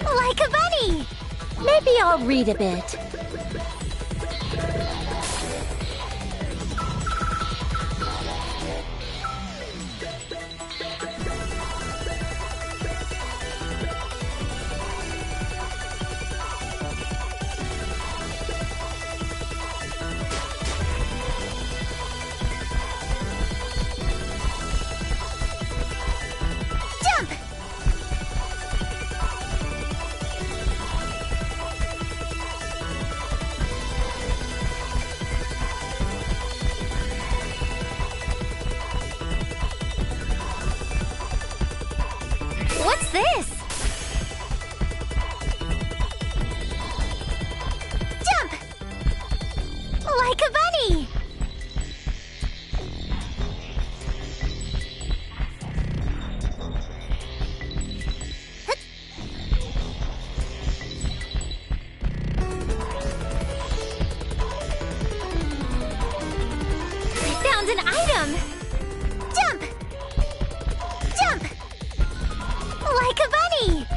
Like a bunny! Maybe I'll read a bit. What's this? Jump! Like a bunny! I found an item! Jump! Jump! Like a bunny!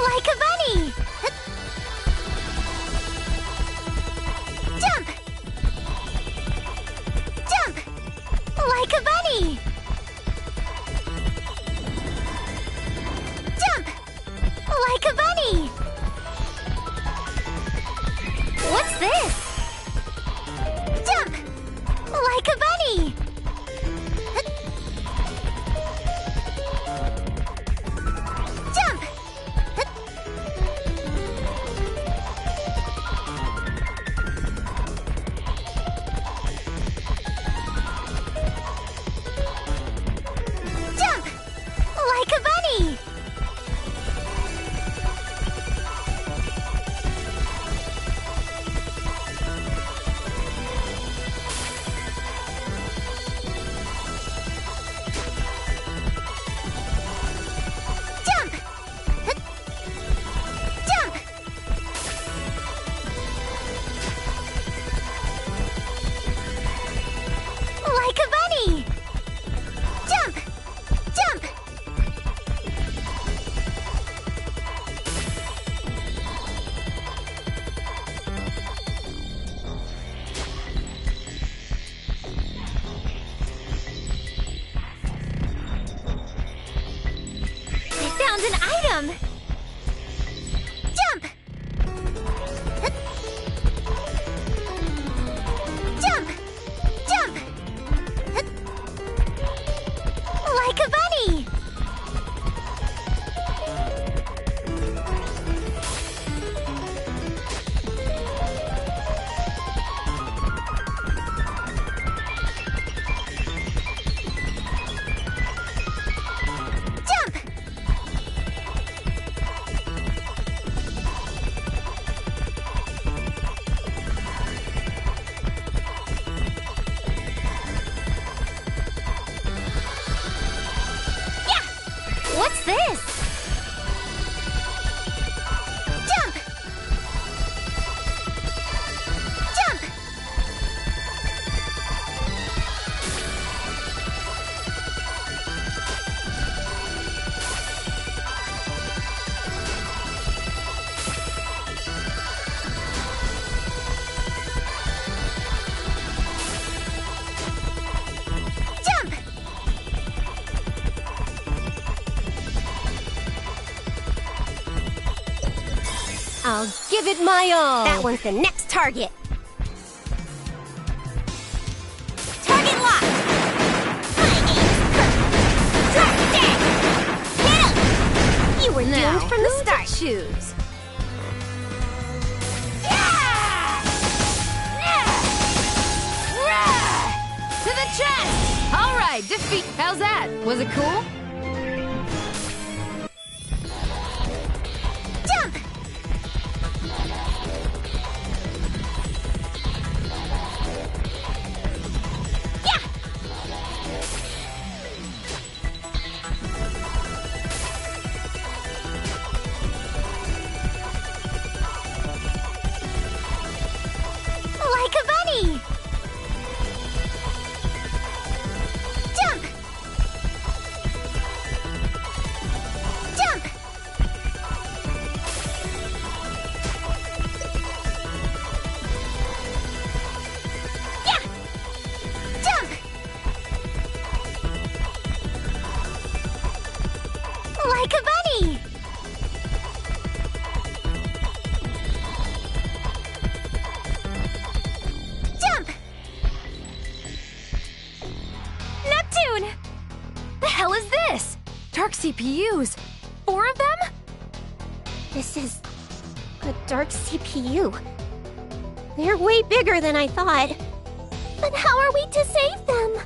Like a bunny! Jump! Jump! Like a bunny! Jump! Like a bunny! What's this? Jump! Like a bunny! Jump! Jump! Like a bunny! Jump! Jump! Like a bunny! Jump! Jump! I found an item! Jump! Jump! Jump! Like a bunny! Jump! What's this? Jump! Jump! Jump! I'll give it my all. That one's the next target. Target locked. My aim is perfect. choose. To the chest! Alright, defeat. How's that? Was it cool? Jump! Yeah! Like a bunny! Jump! Jump! Yeah! Jump! Like a bunny! Jump! Neptune! The hell is this? Dark CPUs. 4 of them? This is a dark CPU. They're way bigger than I thought. But how are we to save them?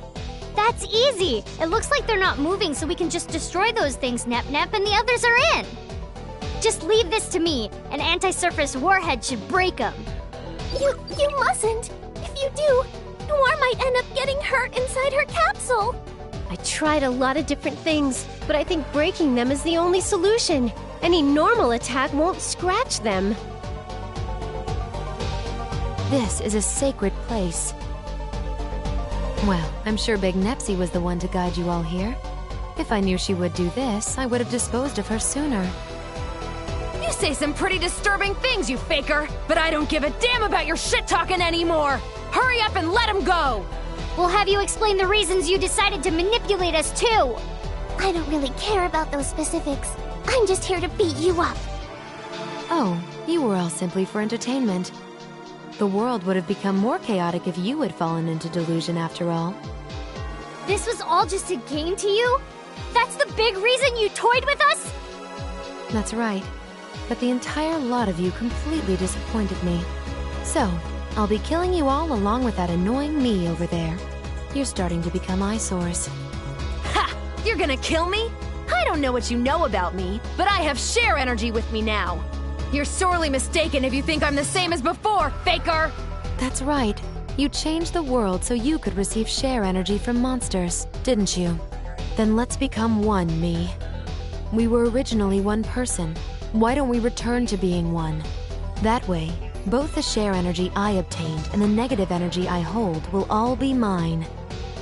That's easy. It looks like they're not moving, so we can just destroy those things, Nep Nep, and the others are in. Just leave this to me. An anti-surface warhead should break them. You mustn't. If you do, Noir might end up getting hurt inside her capsule. I tried a lot of different things, but I think breaking them is the only solution. Any normal attack won't scratch them. This is a sacred place. Well, I'm sure Big Nepsy was the one to guide you all here. If I knew she would do this, I would have disposed of her sooner. You say some pretty disturbing things, you faker, but I don't give a damn about your shit-talking anymore! Hurry up and let him go! We'll have you explain the reasons you decided to manipulate us, too. I don't really care about those specifics. I'm just here to beat you up. Oh, you were all simply for entertainment. The world would have become more chaotic if you had fallen into delusion after all. This was all just a game to you? That's the big reason you toyed with us? That's right. But the entire lot of you completely disappointed me. So, I'll be killing you all along with that annoying me over there. You're starting to become eyesores. Ha! You're gonna kill me? I don't know what you know about me, but I have share energy with me now. You're sorely mistaken if you think I'm the same as before, faker! That's right. You changed the world so you could receive share energy from monsters, didn't you? Then let's become one, me. We were originally one person. Why don't we return to being one? That way, both the share energy I obtained and the negative energy I hold will all be mine.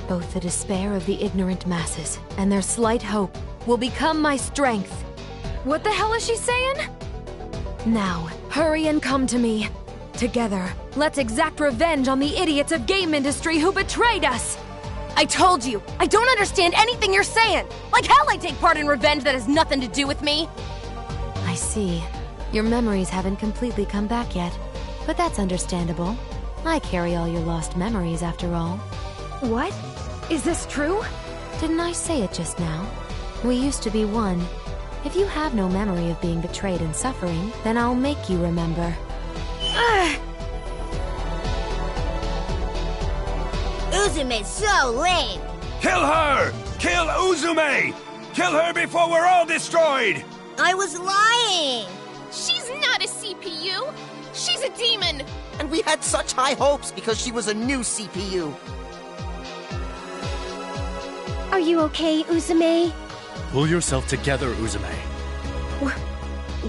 Both the despair of the ignorant masses and their slight hope will become my strength. What the hell is she saying? Now, hurry and come to me. Together, let's exact revenge on the idiots of game industry who betrayed us! I told you, I don't understand anything you're saying! Like hell I take part in revenge that has nothing to do with me! I see. Your memories haven't completely come back yet, but that's understandable. I carry all your lost memories after all. What? Is this true? Didn't I say it just now? We used to be one. If you have no memory of being betrayed and suffering, then I'll make you remember. Uzume's so lame. Kill her! Kill Uzume! Kill her before we're all destroyed! I was lying. She's not a CPU! She's a demon! And we had such high hopes because she was a new CPU. Are you okay, Uzume? Pull yourself together, Uzume.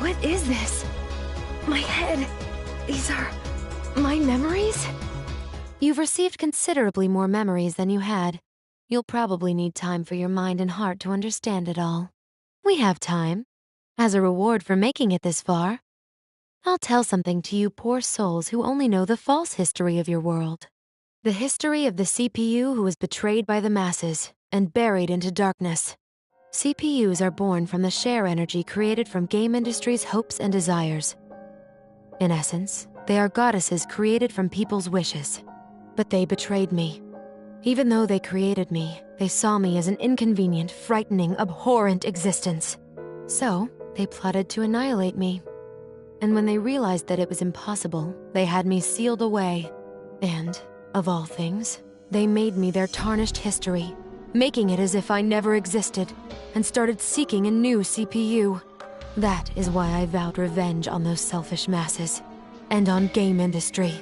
What is this? My head. These are my memories? You've received considerably more memories than you had. You'll probably need time for your mind and heart to understand it all. We have time. As a reward for making it this far, I'll tell something to you poor souls who only know the false history of your world. The history of the CPU who was betrayed by the masses and buried into darkness. CPUs are born from the share energy created from game industry's hopes and desires. In essence, they are goddesses created from people's wishes. But they betrayed me. Even though they created me, they saw me as an inconvenient, frightening, abhorrent existence. So, They plotted to annihilate me. And when they realized that it was impossible, they had me sealed away. And, of all things, they made me their tarnished history, making it as if I never existed, and started seeking a new CPU. That is why I vowed revenge on those selfish masses, and on game industry.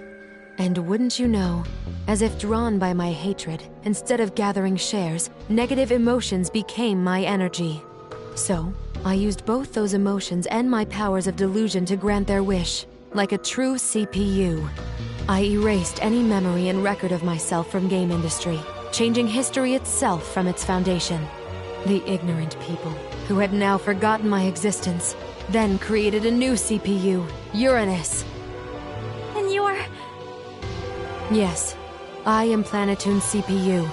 And wouldn't you know, as if drawn by my hatred, instead of gathering shares, negative emotions became my energy. So, I used both those emotions and my powers of delusion to grant their wish, like a true CPU. I erased any memory and record of myself from game industry, changing history itself from its foundation. The ignorant people, who had now forgotten my existence, then created a new CPU, Uranus. And you're... Yes, I am Planetoon's CPU,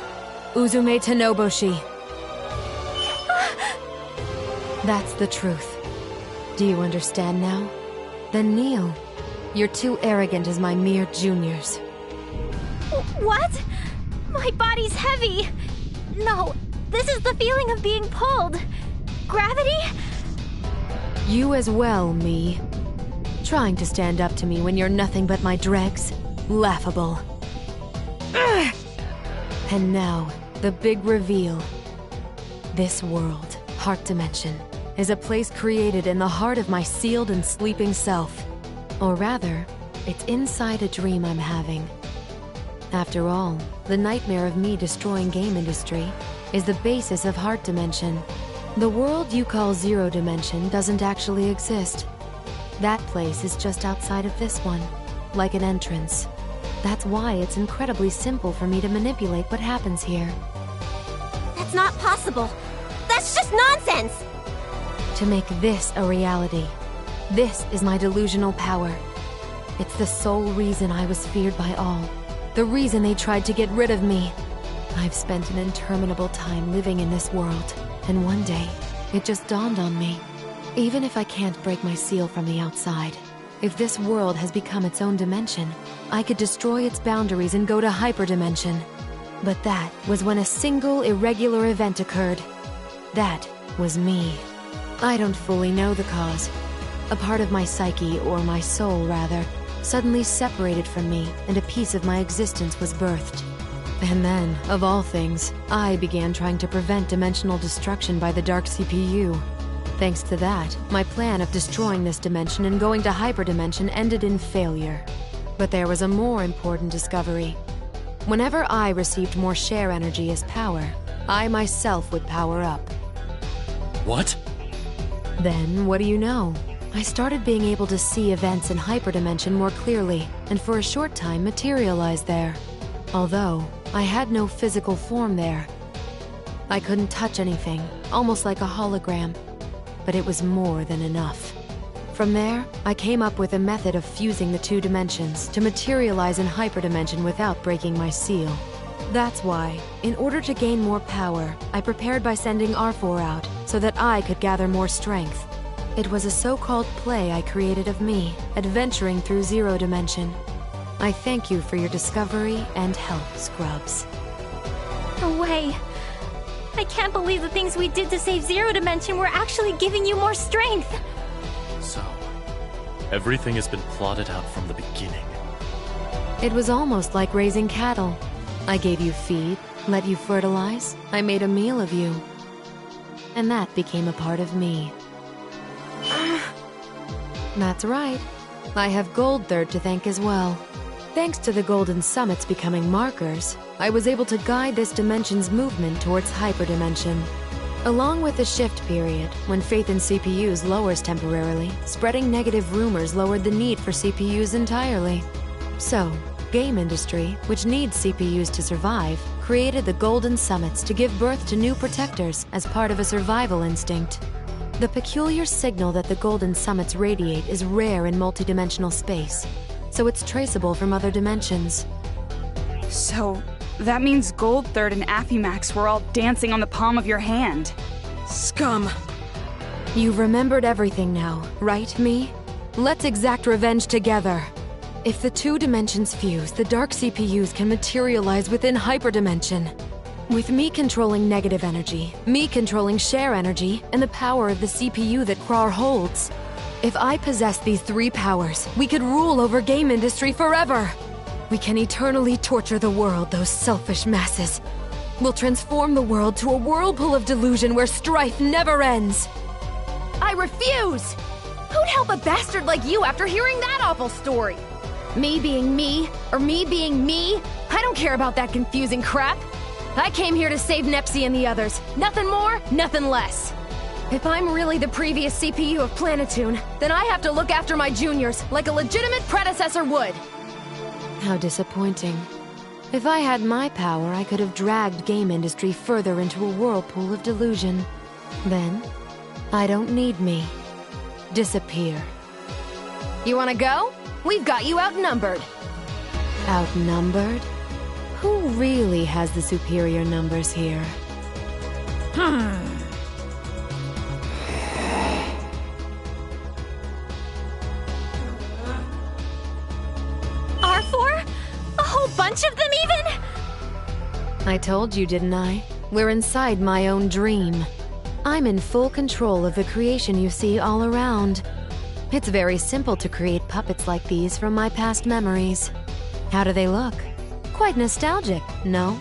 Uzume Tenoboshi. That's the truth. Do you understand now? Then kneel. You're too arrogant as my mere juniors. What? My body's heavy. No, this is the feeling of being pulled. Gravity? You as well, me. Trying to stand up to me when you're nothing but my dregs? Laughable. Ugh. And now, the big reveal. This world, Heart Dimension, is a place created in the heart of my sealed and sleeping self. Or rather, it's inside a dream I'm having. After all, the nightmare of me destroying game industry is the basis of Heart Dimension. The world you call Zero Dimension doesn't actually exist. That place is just outside of this one, like an entrance. That's why it's incredibly simple for me to manipulate what happens here. That's not possible. That's just nonsense! To make this a reality. This is my delusional power. It's the sole reason I was feared by all. The reason they tried to get rid of me. I've spent an interminable time living in this world, and one day, it just dawned on me. Even if I can't break my seal from the outside, if this world has become its own dimension, I could destroy its boundaries and go to hyperdimension. But that was when a single irregular event occurred. That was me. I don't fully know the cause. A part of my psyche, or my soul rather, suddenly separated from me, and a piece of my existence was birthed. And then, of all things, I began trying to prevent dimensional destruction by the Dark CPU. Thanks to that, my plan of destroying this dimension and going to hyperdimension ended in failure. But there was a more important discovery. Whenever I received more share energy as power, I myself would power up. What? Then, what do you know? I started being able to see events in hyperdimension more clearly, and for a short time materialized there. Although, I had no physical form there. I couldn't touch anything, almost like a hologram. But it was more than enough. From there, I came up with a method of fusing the two dimensions to materialize in hyperdimension without breaking my seal. That's why, in order to gain more power, I prepared by sending R4 out, so that I could gather more strength. It was a so-called play I created of me, adventuring through Zero Dimension. I thank you for your discovery and help, Scrubs. No way. I can't believe the things we did to save Zero Dimension were actually giving you more strength. So, everything has been plotted out from the beginning. It was almost like raising cattle. I gave you feed, let you fertilize, I made a meal of you. And that became a part of me. That's right. I have Gold Third to thank as well. Thanks to the Golden Summits becoming markers, I was able to guide this dimension's movement towards hyperdimension. Along with the shift period, when faith in CPUs lowers temporarily, spreading negative rumors lowered the need for CPUs entirely. So, game industry, which needs CPUs to survive, created the Golden Summits to give birth to new protectors as part of a survival instinct. The peculiar signal that the Golden Summits radiate is rare in multidimensional space, so it's traceable from other dimensions. So, that means Gold Third and Affimax were all dancing on the palm of your hand. Scum! You've remembered everything now, right, me? Let's exact revenge together. If the two dimensions fuse, the dark CPUs can materialize within hyperdimension. With me controlling negative energy, me controlling share energy, and the power of the CPU that Krar holds, if I possess these three powers, we could rule over game industry forever. We can eternally torture the world, those selfish masses. We'll transform the world to a whirlpool of delusion where strife never ends. I refuse! Who'd help a bastard like you after hearing that awful story? Me being me, or me being me? I don't care about that confusing crap. I came here to save Nepsi and the others. Nothing more, nothing less. If I'm really the previous CPU of Planetoon, then I have to look after my juniors like a legitimate predecessor would. How disappointing. If I had my power, I could have dragged game industry further into a whirlpool of delusion. Then, I don't need me. Disappear. You wanna go? We've got you outnumbered. Outnumbered? Who really has the superior numbers here? R4? A whole bunch of them even? I told you, didn't I? We're inside my own dream. I'm in full control of the creation you see all around. It's very simple to create puppets like these from my past memories. How do they look? Quite nostalgic, no?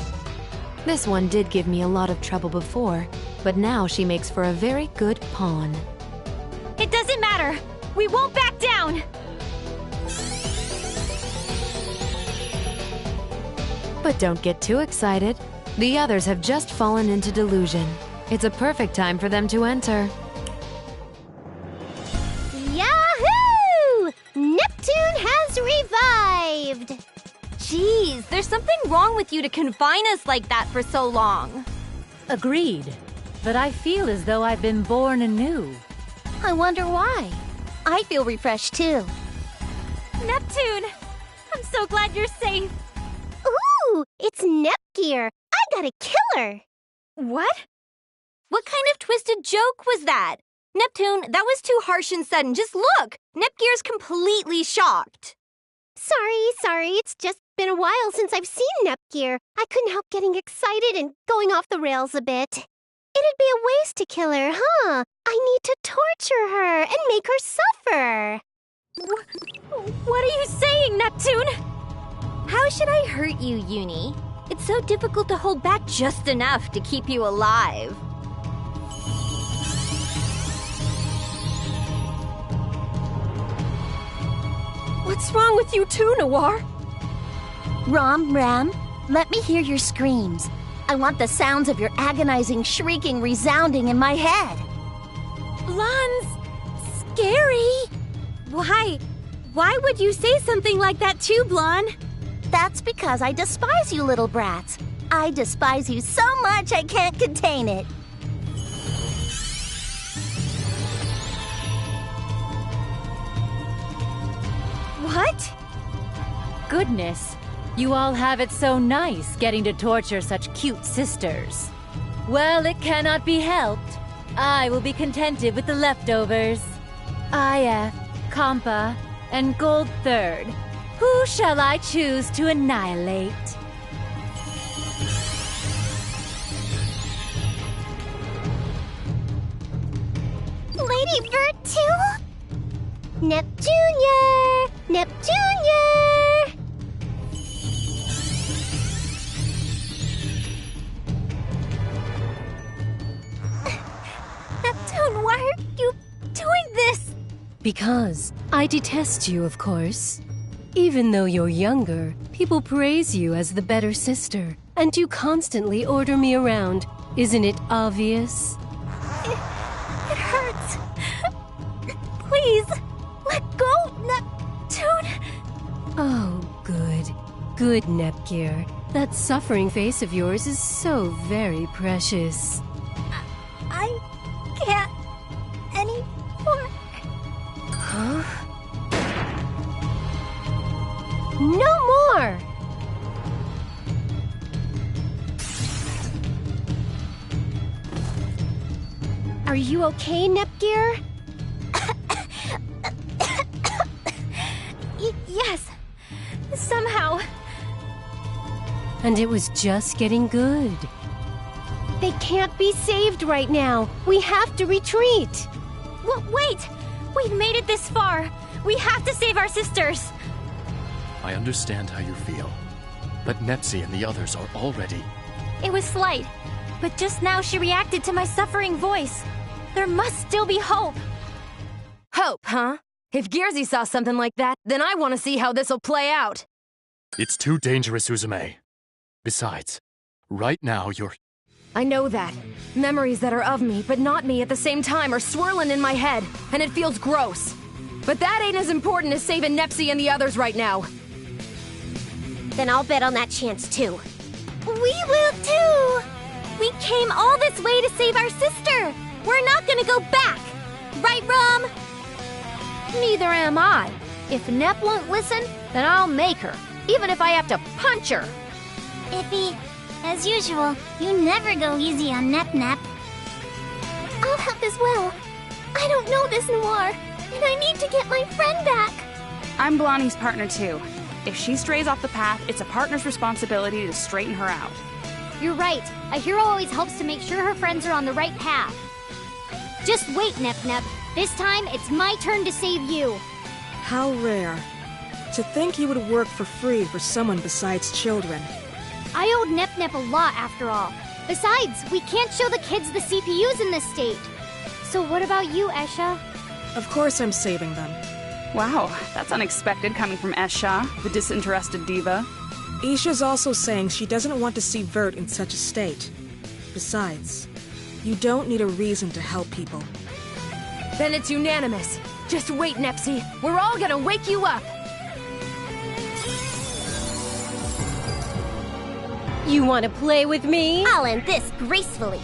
This one did give me a lot of trouble before, but now she makes for a very good pawn. It doesn't matter. We won't back down. But don't get too excited. The others have just fallen into delusion. It's a perfect time for them to enter. Yahoo! Neptune has revived! Jeez, there's something wrong with you to confine us like that for so long. Agreed. But I feel as though I've been born anew. I wonder why. I feel refreshed too. Neptune! I'm so glad you're safe. Ooh, it's Nepgear. I got a killer. What? What kind of twisted joke was that? Neptune, that was too harsh and sudden. Just look! Nepgear's completely shocked. Sorry. It's just been a while since I've seen Nepgear. I couldn't help getting excited and going off the rails a bit. It'd be a waste to kill her, huh? I need to torture her and make her suffer. What are you saying, Neptune? How should I hurt you, Uni? It's so difficult to hold back just enough to keep you alive. What's wrong with you too, Noir? Ram, let me hear your screams. I want the sounds of your agonizing shrieking resounding in my head. Blonde's scary. Why? Why would you say something like that too, Blonde? That's because I despise you little brats. I despise you so much I can't contain it. What? Goodness, you all have it so nice getting to torture such cute sisters. Well, it cannot be helped. I will be contented with the leftovers. IF, Compa, and Gold Third. Who shall I choose to annihilate? Lady Bird too? Neptunior! Neptunior! Neptune, why are you doing this? Because I detest you, of course. Even though you're younger, people praise you as the better sister, and you constantly order me around. Isn't it obvious? It hurts. Please, let go, Neptune. Oh, good. Good, Nepgear. That suffering face of yours is so very precious. I can't anymore. Huh? No more! Are you okay, Nepgear? Yes. Somehow. And it was just getting good. They can't be saved right now. We have to retreat. Wait! We've made it this far. We have to save our sisters. I understand how you feel, but Nepsi and the others are already... It was slight, but just now she reacted to my suffering voice. There must still be hope. Hope, huh? If Gearsy saw something like that, then I want to see how this'll play out. It's too dangerous, Uzume. Besides, right now you're... I know that. Memories that are of me, but not me at the same time, are swirling in my head, and it feels gross. But that ain't as important as saving Nepsi and the others right now. Then I'll bet on that chance too. We will too! We came all this way to save our sister! We're not gonna go back! Right, Rom? Neither am I. If Nep won't listen, then I'll make her, even if I have to punch her. Iffy, as usual, you never go easy on Nep. I'll help as well. I don't know this Noir, and I need to get my friend back. I'm Blondie's partner too. If she strays off the path, it's a partner's responsibility to straighten her out. You're right. A hero always helps to make sure her friends are on the right path. Just wait, Nep. This time, it's my turn to save you. How rare. To think you would work for free for someone besides children. I owed Nep a lot, after all. Besides, we can't show the kids the CPUs in this state. So what about you, Esha? Of course I'm saving them. Wow, that's unexpected coming from Esha, the disinterested diva. Isha's also saying she doesn't want to see Vert in such a state. Besides, you don't need a reason to help people. Then it's unanimous. Just wait, Nepsi. We're all gonna wake you up. You want to play with me? I'll end this gracefully.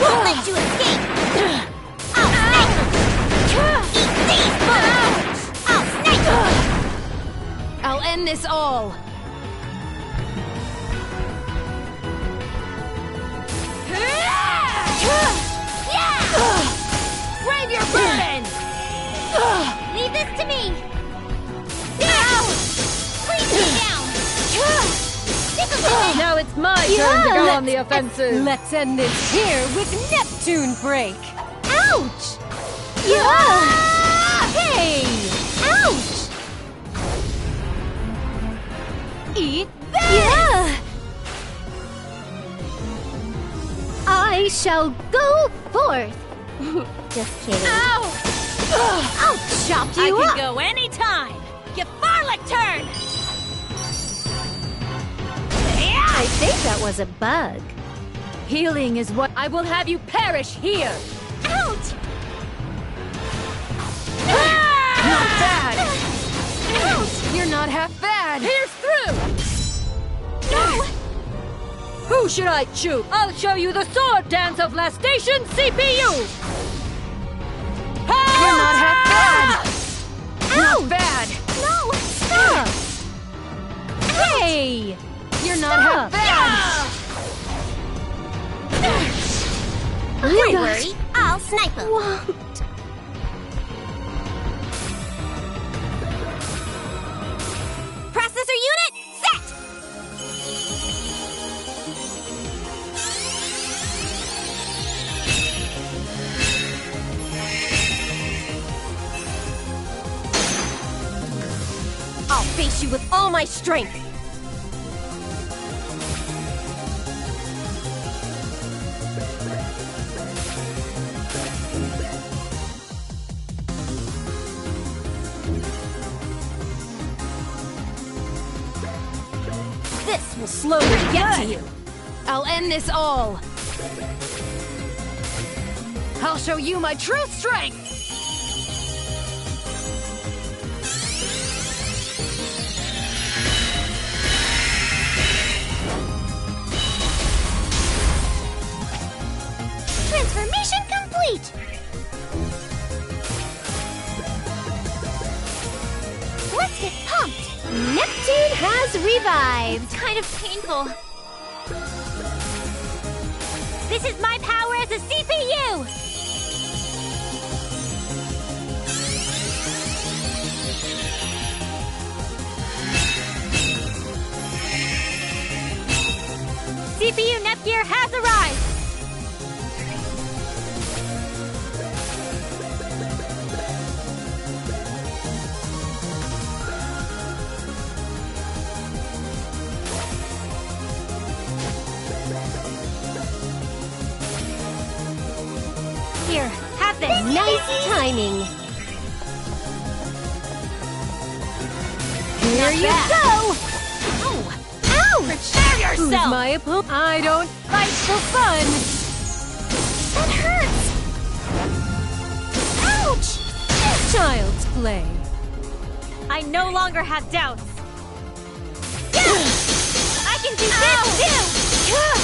Won't let you escape! I'll snipe them! Eat these bullets! I'll snipe them! I'll end this all! Brave your burden! Leave this to me! Freeze me down! Now it's my turn to go on the offensive. Let's end this here with Neptune Break. Ouch! Hey! Ouch! Eat this! I shall go forth. Just kidding. Ow! I'll chop you I up. can go anytime. Gefarlic turn! I think that was a bug. Healing is what I will have you perish here. Ouch! Not bad! You're not half bad! Pierce through! No! Who should I choose? I'll show you the sword dance of last station CPU! You're not half bad! Not bad! No! Stop! Hey! You're not half bad! Don't worry, I'll snipe him. Won't. Processor unit, set! I'll face you with all my strength. This will slowly get to you. I'll end this all. I'll show you my true strength. Transformation complete! Let's get pumped! Neptune has revived. Kind of painful. This is my power as a CPU! CPU Nepgear has arrived! Here, have this! Nice timing! Here you go! Ow! Ouch! Prepare yourself! Who's my opponent? I don't fight for fun! That hurts! Ouch! Child's play. I no longer have doubts. I can do this too!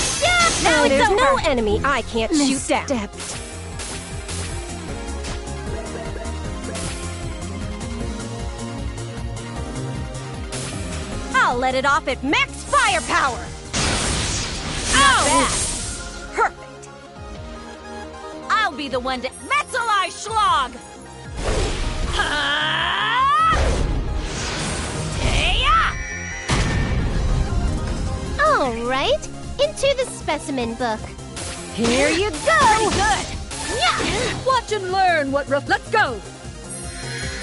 Now it's there's no over. enemy I can't shoot down. Misstepped. I'll let it off at max firepower! Ow! Perfect! I'll be the one to Metzelei Schlag! All right, into the specimen book. Here you go! Pretty good! Yeah! Watch and learn what let's go!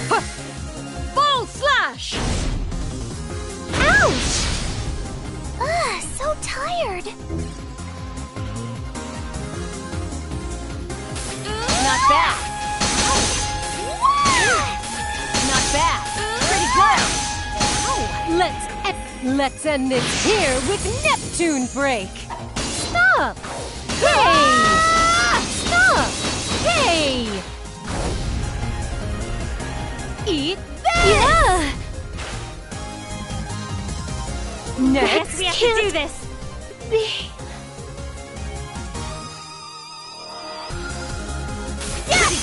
Huh. Full slash! Ouch! Ugh, so tired. Not bad! Not bad! Pretty good! Let's end this here with Neptune break. Stop! Hey! Stop! Hey! Eat this! Yeah! Next, We have to do this! Pretty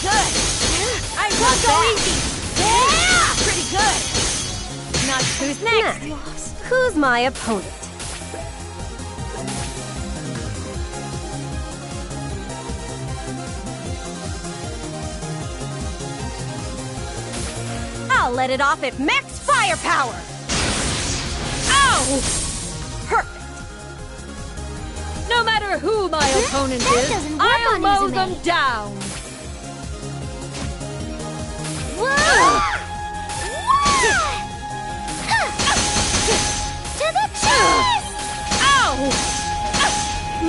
good! I won't go easy! Yeah! Pretty good! Not who's next? Who's my opponent? I'll let it off at max firepower! Ow! Perfect! No matter who my opponent that is, doesn't work I'll on mow Izume. them down! To the chest! Ow!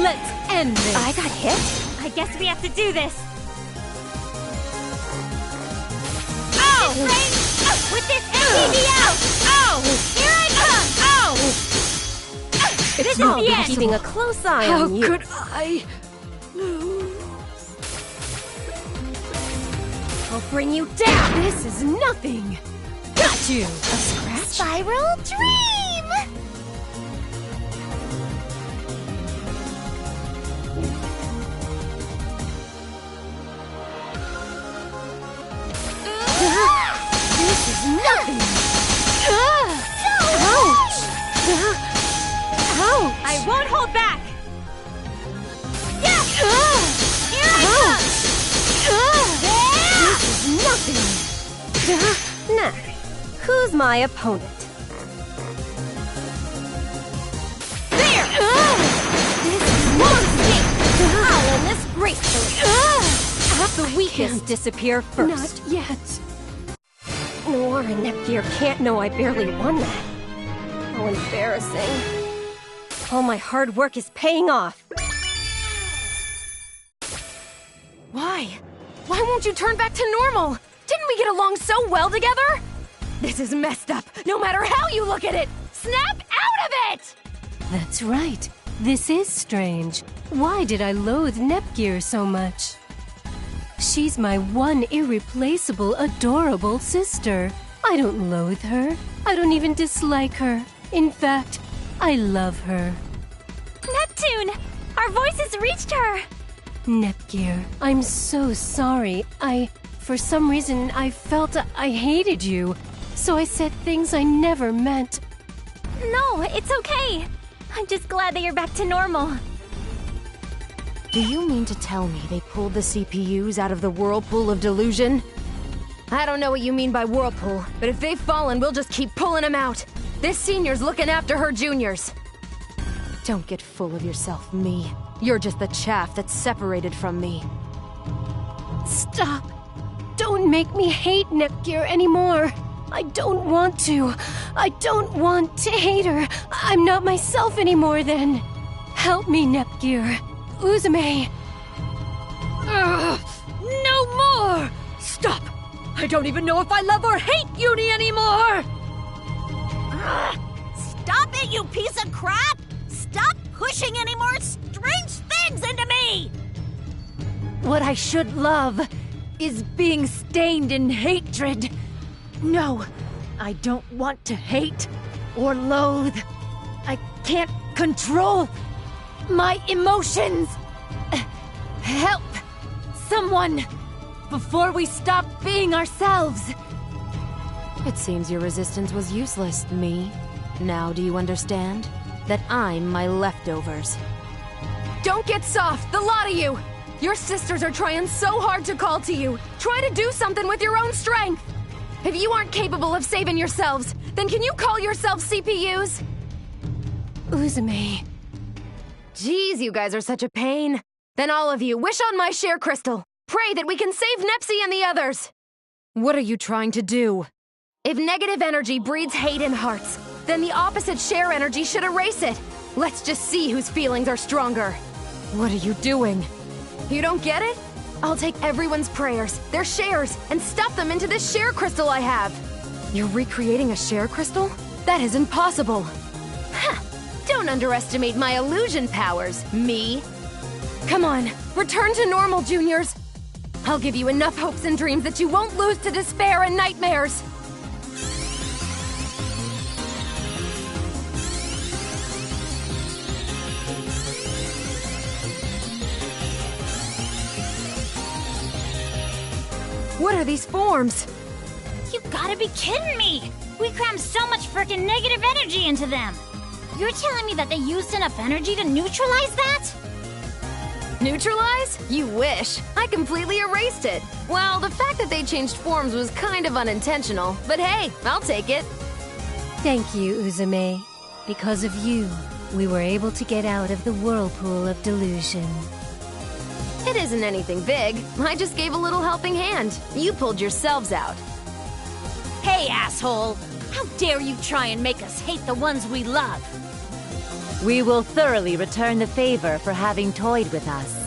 Let's end this. I got hit? I guess we have to do this! Ow! With this MTV out! Ow! Here I come! Ow! This is I'll the be end! keeping a close eye How on you. could I? I'll bring you down! This is nothing. Got you. A scratch? Spiral Dream! This is nothing. Ouch! Ouch! I won't hold back! This is nothing. Now, who's my opponent? There! This is monster! I'll end this gracefully! Have the weakest disappear first. Not yet. Noir and Nepgear can't know I barely won that. How embarrassing. All my hard work is paying off. Why? Why won't you turn back to normal? Didn't we get along so well together? This is messed up, no matter how you look at it! Snap out of it! That's right. This is strange. Why did I loathe Nepgear so much? She's my one irreplaceable, adorable sister. I don't loathe her. I don't even dislike her. In fact, I love her. Neptune! Our voices reached her! Nepgear, I'm so sorry. For some reason, I felt I hated you. So I said things I never meant. No, it's okay. I'm just glad that you're back to normal. Do you mean to tell me they pulled the CPUs out of the whirlpool of delusion? I don't know what you mean by whirlpool, but if they've fallen, we'll just keep pulling them out. This senior's looking after her juniors. Don't get full of yourself, me. You're just the chaff that's separated from me. Stop. Don't make me hate Nepgear anymore. I don't want to. I don't want to hate her. I'm not myself anymore then. Help me, Nepgear. Uzume. No more! Stop! I don't even know if I love or hate Uni anymore! Stop it, you piece of crap! Stop pushing any more strange things into me! What I should love is being stained in hatred. No, I don't want to hate or loathe. I can't control my emotions. Help! Someone! Before we stop being ourselves! It seems your resistance was useless, me. Now do you understand? That I'm my leftovers. Don't get soft, the lot of you! Your sisters are trying so hard to call to you. Try to do something with your own strength! If you aren't capable of saving yourselves, then can you call yourselves CPUs? Uzume. Jeez, you guys are such a pain. Then all of you, wish on my share crystal. Pray that we can save Nepsi and the others. What are you trying to do? If negative energy breeds hate in hearts, then the opposite share energy should erase it. Let's just see whose feelings are stronger. What are you doing? You don't get it? I'll take everyone's prayers, their shares, and stuff them into this share crystal I have. You're recreating a share crystal? That is impossible. Ha! Don't underestimate my illusion powers, me. Come on, return to normal, juniors. I'll give you enough hopes and dreams that you won't lose to despair and nightmares. What are these forms? You gotta be kidding me! We crammed so much frickin' negative energy into them! You're telling me that they used enough energy to neutralize that? Neutralize? You wish. I completely erased it. Well, the fact that they changed forms was kind of unintentional, but hey, I'll take it. Thank you, Uzume. Because of you, we were able to get out of the whirlpool of delusion. It isn't anything big. I just gave a little helping hand. You pulled yourselves out. Hey, asshole! How dare you try and make us hate the ones we love? We will thoroughly return the favor for having toyed with us.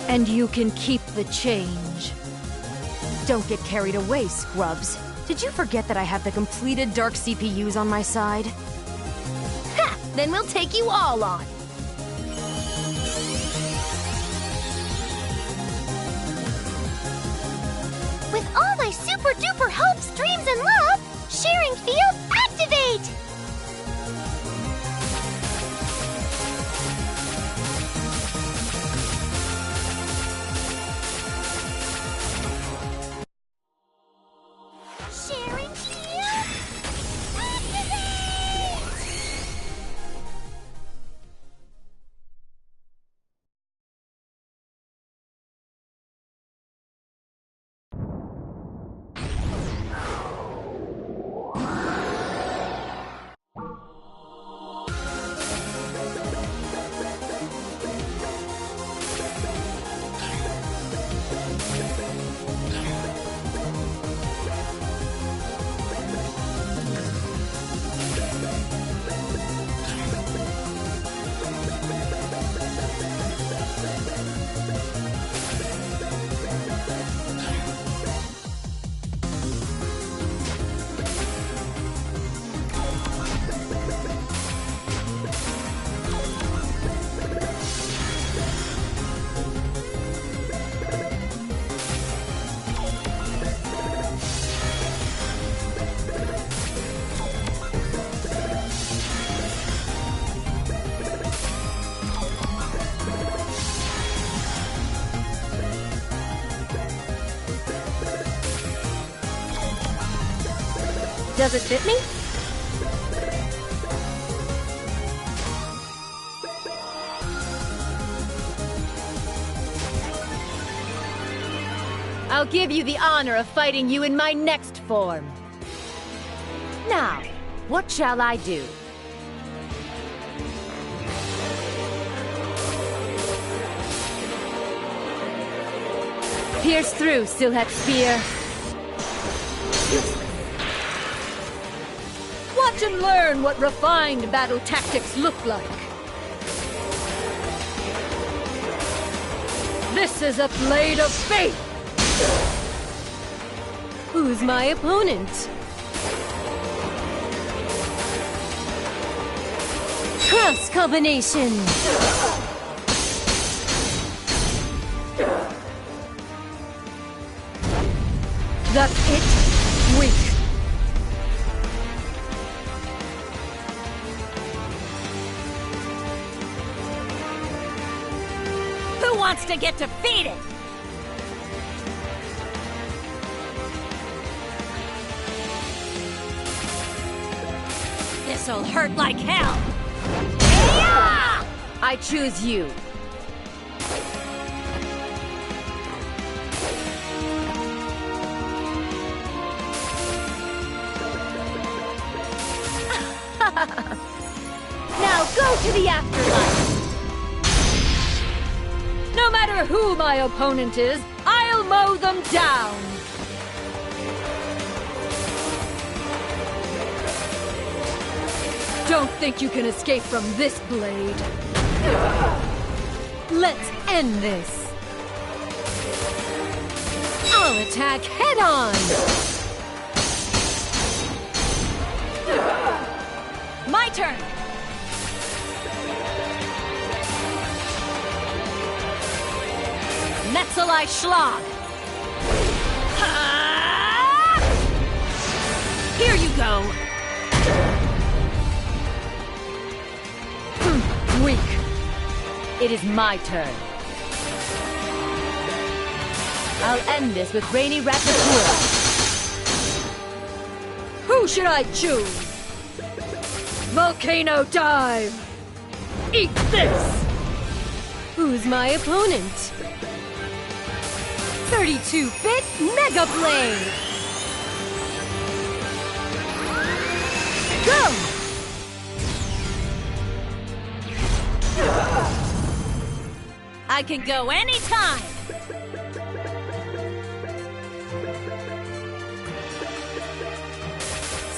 And you can keep the change. Don't get carried away, scrubs. Did you forget that I have the completed Dark CPUs on my side? Ha! Then we'll take you all on. With all my super-duper hopes, dreams, and love, sharing field activate! Sharing field activate! Does it fit me? I'll give you the honor of fighting you in my next form. Now, what shall I do? Pierce through, Silhet Spear. Watch and learn what refined battle tactics look like. This is a blade of fate! Who's my opponent? Cross combination! That's it? Weak. Who wants to get defeated? This'll hurt like hell. Yeah! I choose you. Now go to the afterlife! No matter who my opponent is, I'll mow them down! Don't think you can escape from this blade. Let's end this. I'll attack head on! My turn! Metzelei Schlag! Here you go! Weak. It is my turn. I'll end this with Rainy Ratapura. Who should I choose? Volcano Dive! Eat this! Who's my opponent? 32-bit Mega Blade! Go! I can go anytime!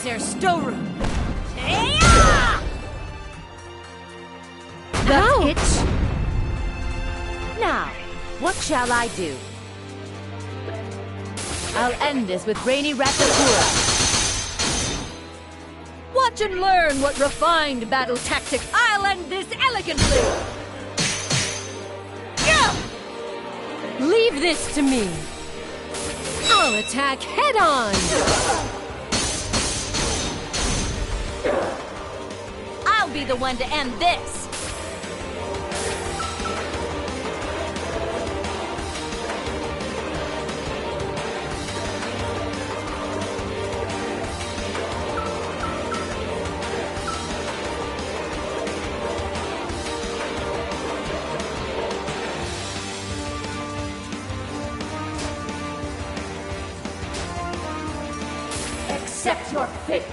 Zerstoru! That's it! Now, what shall I do? I'll end this with Rainy Ratapura. Watch and learn what refined battle tactics. I'll end this elegantly! Leave this to me. I'll attack head on. I'll be the one to end this! Accept your fate!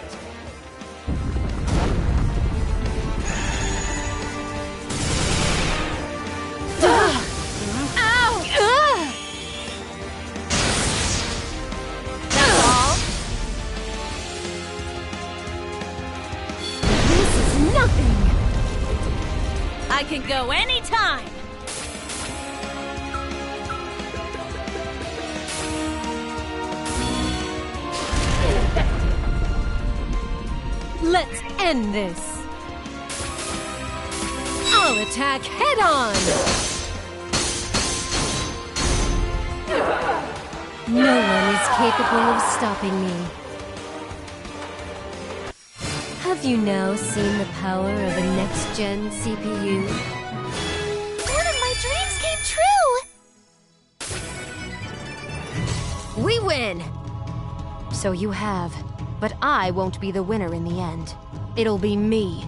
I can go anytime! Let's end this. I'll attack head on. No one is capable of stopping me. Have you now seen the power of a next-gen CPU? One of my dreams came true! We win! So you have. But I won't be the winner in the end. It'll be me.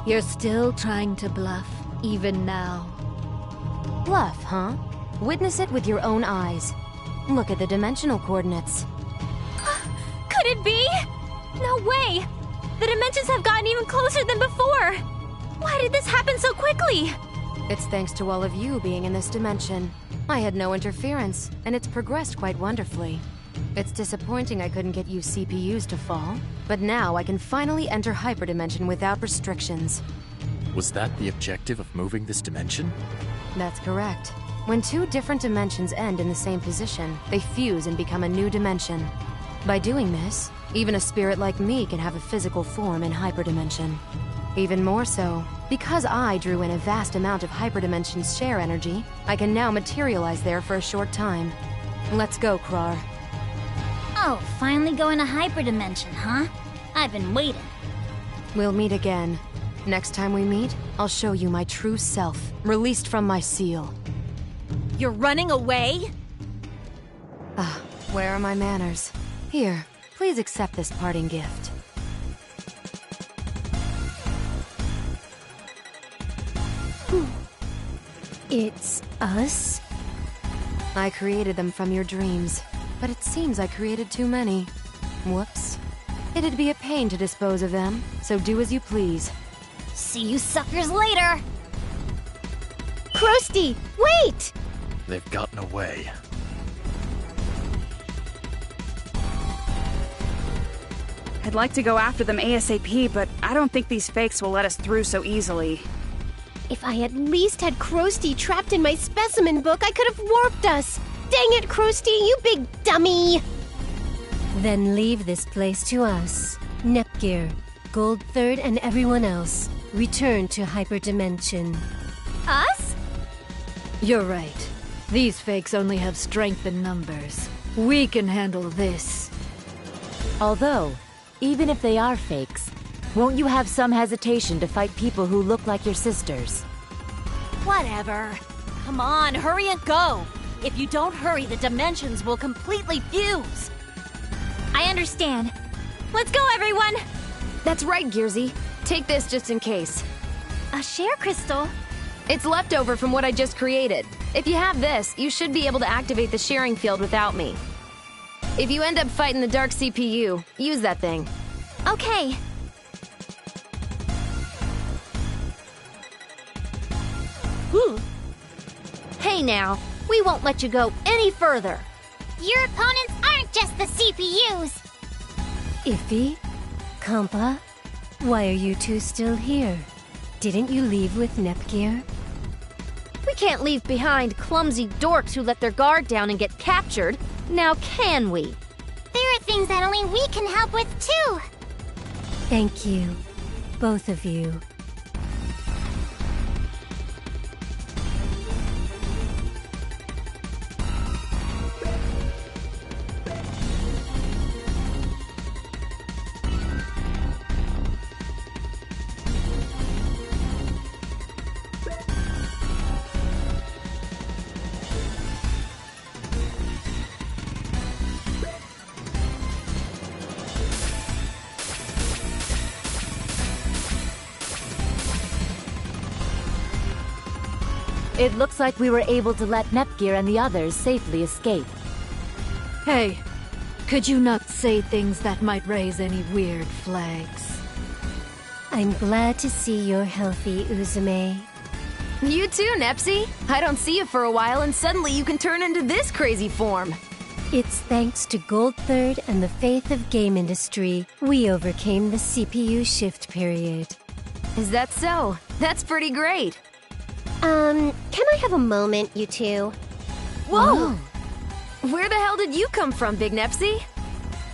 You're still trying to bluff, even now. Bluff, huh? Witness it with your own eyes. Look at the dimensional coordinates. Could it be? No way! The dimensions have gotten even closer than before! Why did this happen so quickly? It's thanks to all of you being in this dimension. I had no interference, and it's progressed quite wonderfully. It's disappointing I couldn't get you CPUs to fall, but now I can finally enter hyperdimension without restrictions. Was that the objective of moving this dimension? That's correct. When two different dimensions end in the same position, they fuse and become a new dimension. By doing this, even a spirit like me can have a physical form in hyperdimension. Even more so, because I drew in a vast amount of hyperdimension's share energy, I can now materialize there for a short time. Let's go, Krar. Oh, finally going to hyperdimension, huh? I've been waiting. We'll meet again. Next time we meet, I'll show you my true self, released from my seal. You're running away? Where are my manners? Here, please accept this parting gift. It's us? I created them from your dreams, but it seems I created too many. Whoops. It'd be a pain to dispose of them, so do as you please. See you suckers later! Krusty, wait! They've gotten away. I'd like to go after them ASAP, but I don't think these fakes will let us through so easily. If I at least had Krusty trapped in my specimen book, I could have warped us! Dang it, Krusty, you big dummy! Then leave this place to us. Nepgear, Gold Third, and everyone else. Return to hyperdimension. Us? You're right. These fakes only have strength in numbers. We can handle this. Although, even if they are fakes, won't you have some hesitation to fight people who look like your sisters? Whatever. Come on, hurry and go. If you don't hurry, the dimensions will completely fuse. I understand. Let's go, everyone! That's right, Gearsy. Take this just in case. A share crystal? It's leftover from what I just created. If you have this, you should be able to activate the sharing field without me. If you end up fighting the Dark CPU, use that thing. Okay. Hey now, we won't let you go any further. Your opponents aren't just the CPUs! Iffy? Kampa? Why are you two still here? Didn't you leave with Nepgear? We can't leave behind clumsy dorks who let their guard down and get captured. Now can we? There are things that only we can help with too! Thank you, both of you. It looks like we were able to let Nepgear and the others safely escape. Hey, could you not say things that might raise any weird flags? I'm glad to see you're healthy, Uzume. You too, Nepsy. I don't see you for a while and suddenly you can turn into this crazy form. It's thanks to Gold Third and the faith of game industry, we overcame the CPU shift period. Is that so? That's pretty great. Can I have a moment, you two? Whoa! Where the hell did you come from, Big Nepsy?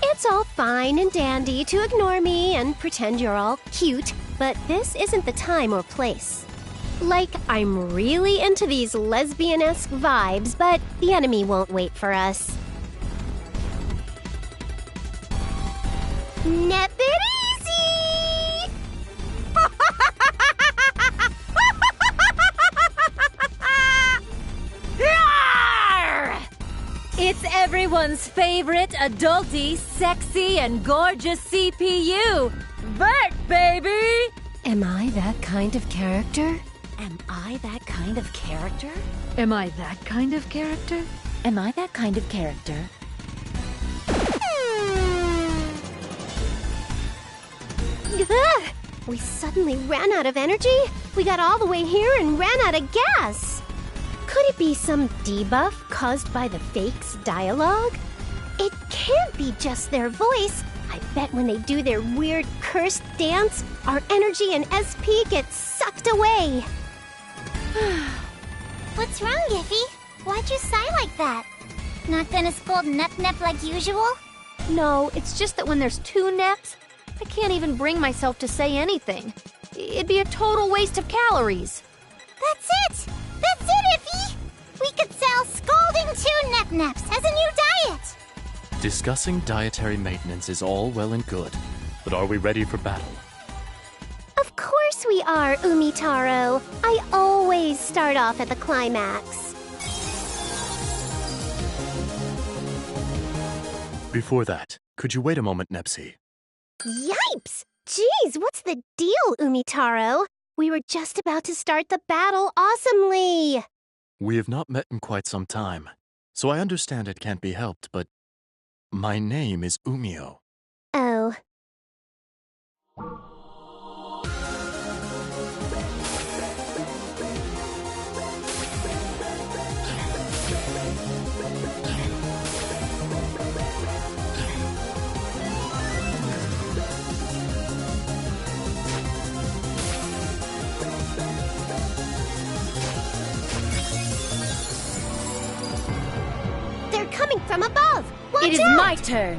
It's all fine and dandy to ignore me and pretend you're all cute, but this isn't the time or place. Like, I'm really into these lesbian-esque vibes, but the enemy won't wait for us. Nep it easy! It's everyone's favorite adulty, sexy, and gorgeous CPU! Vert, baby! Am I that kind of character? Am I that kind of character? Am I that kind of character? Am I that kind of character? Ugh! We suddenly ran out of energy? We got all the way here and ran out of gas! Could it be some debuff caused by the fake's dialogue? It can't be just their voice. I bet when they do their weird cursed dance, our energy and SP get sucked away. What's wrong, Giffy? Why'd you sigh like that? Not gonna scold Nep like usual? No, it's just that when there's two Neps, I can't even bring myself to say anything. It'd be a total waste of calories. That's it! That's it, Iffy! We could sell Scalding 2 Neps as a new diet! Discussing dietary maintenance is all well and good, but are we ready for battle? Of course we are, Umitaro. I always start off at the climax. Before that, could you wait a moment, Nepsi? Yipes! Jeez, what's the deal, Umitaro? We were just about to start the battle awesomely! We have not met in quite some time, so I understand it can't be helped, but my name is Umio. Oh. They're coming from above! Watch It is out! my turn!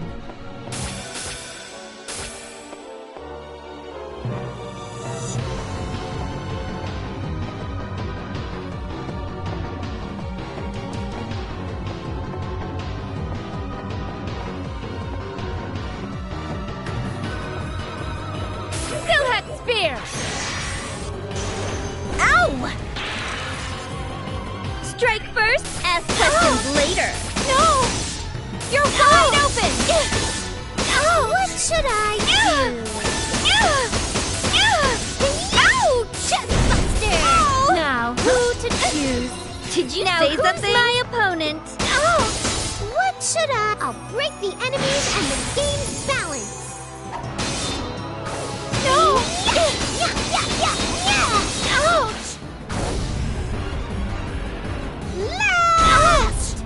Silhouette Spear! Ow! Strike first, ask questions later. No! You're wide open! Oh, what should I do? Ouch! Chestbuster! Now, who to choose? Did you Now say who's something? my opponent? What should I? I'll break the enemies and the game's balance. No! Ouch! Last!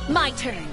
My turn.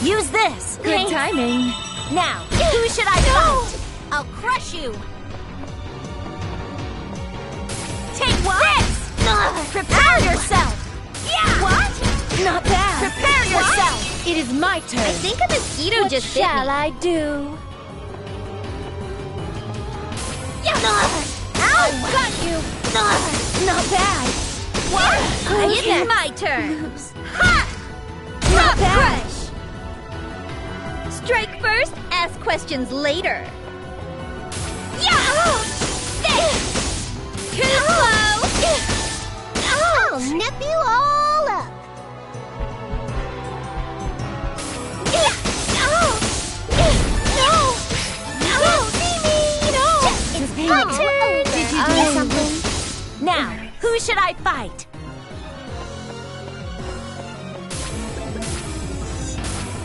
Use this! Good timing. Now, who should I fight? I'll crush you! Take this! Prepare yourself! Yeah! What? Not bad. Prepare yourself! It is my turn. I think a mosquito What just bit shall me. I do? Ow! Got you. Not bad. What? Okay. It's my turn! Ha! Not Top bad. crush! Strike first, ask questions later. Yeah! Too slow! I'll nip you all up. It's my turn! Did you do something? Now, who should I fight?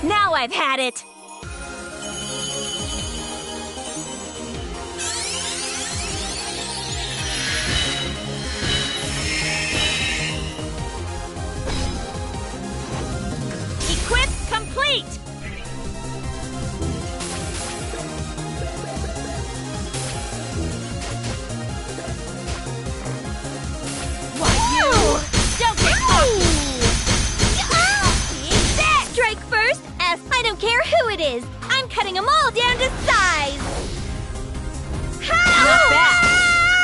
Now I've had it! Equip complete! Don't get cocky! Strike first, ask. I don't care who it is. I'm cutting them all down to size! Not bad!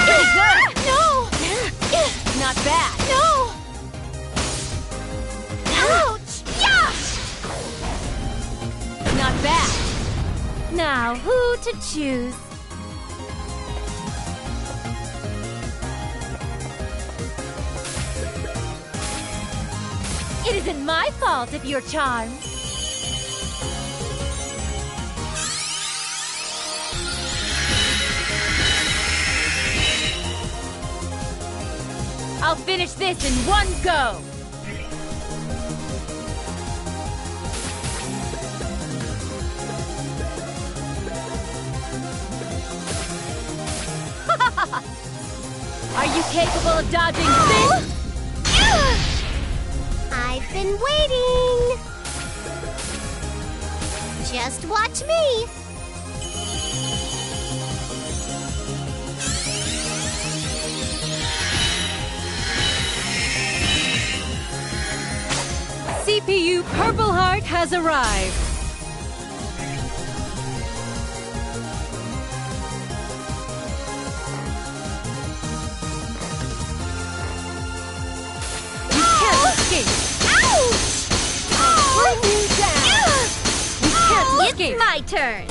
Pretty good! No! Not bad! No! Ouch! Yeah! Not bad! Now, who to choose? It isn't my fault if you're charmed. I'll finish this in one go! Are you capable of dodging this? I've been waiting! Just watch me! CPU Purple Heart has arrived. You can't escape. Ouch! Bring you down. You can't escape. It's my turn!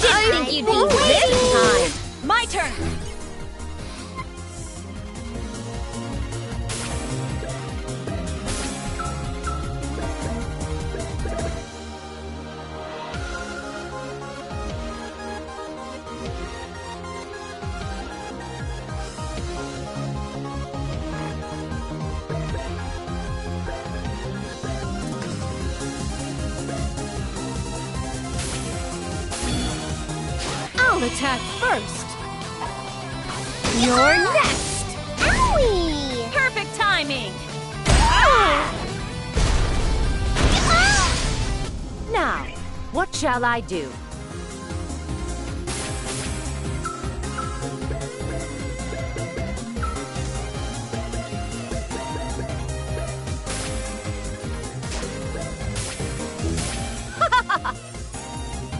Didn't think you'd be this time! My turn! I'll attack first. You're next. Owie! Perfect timing! Now, what shall I do?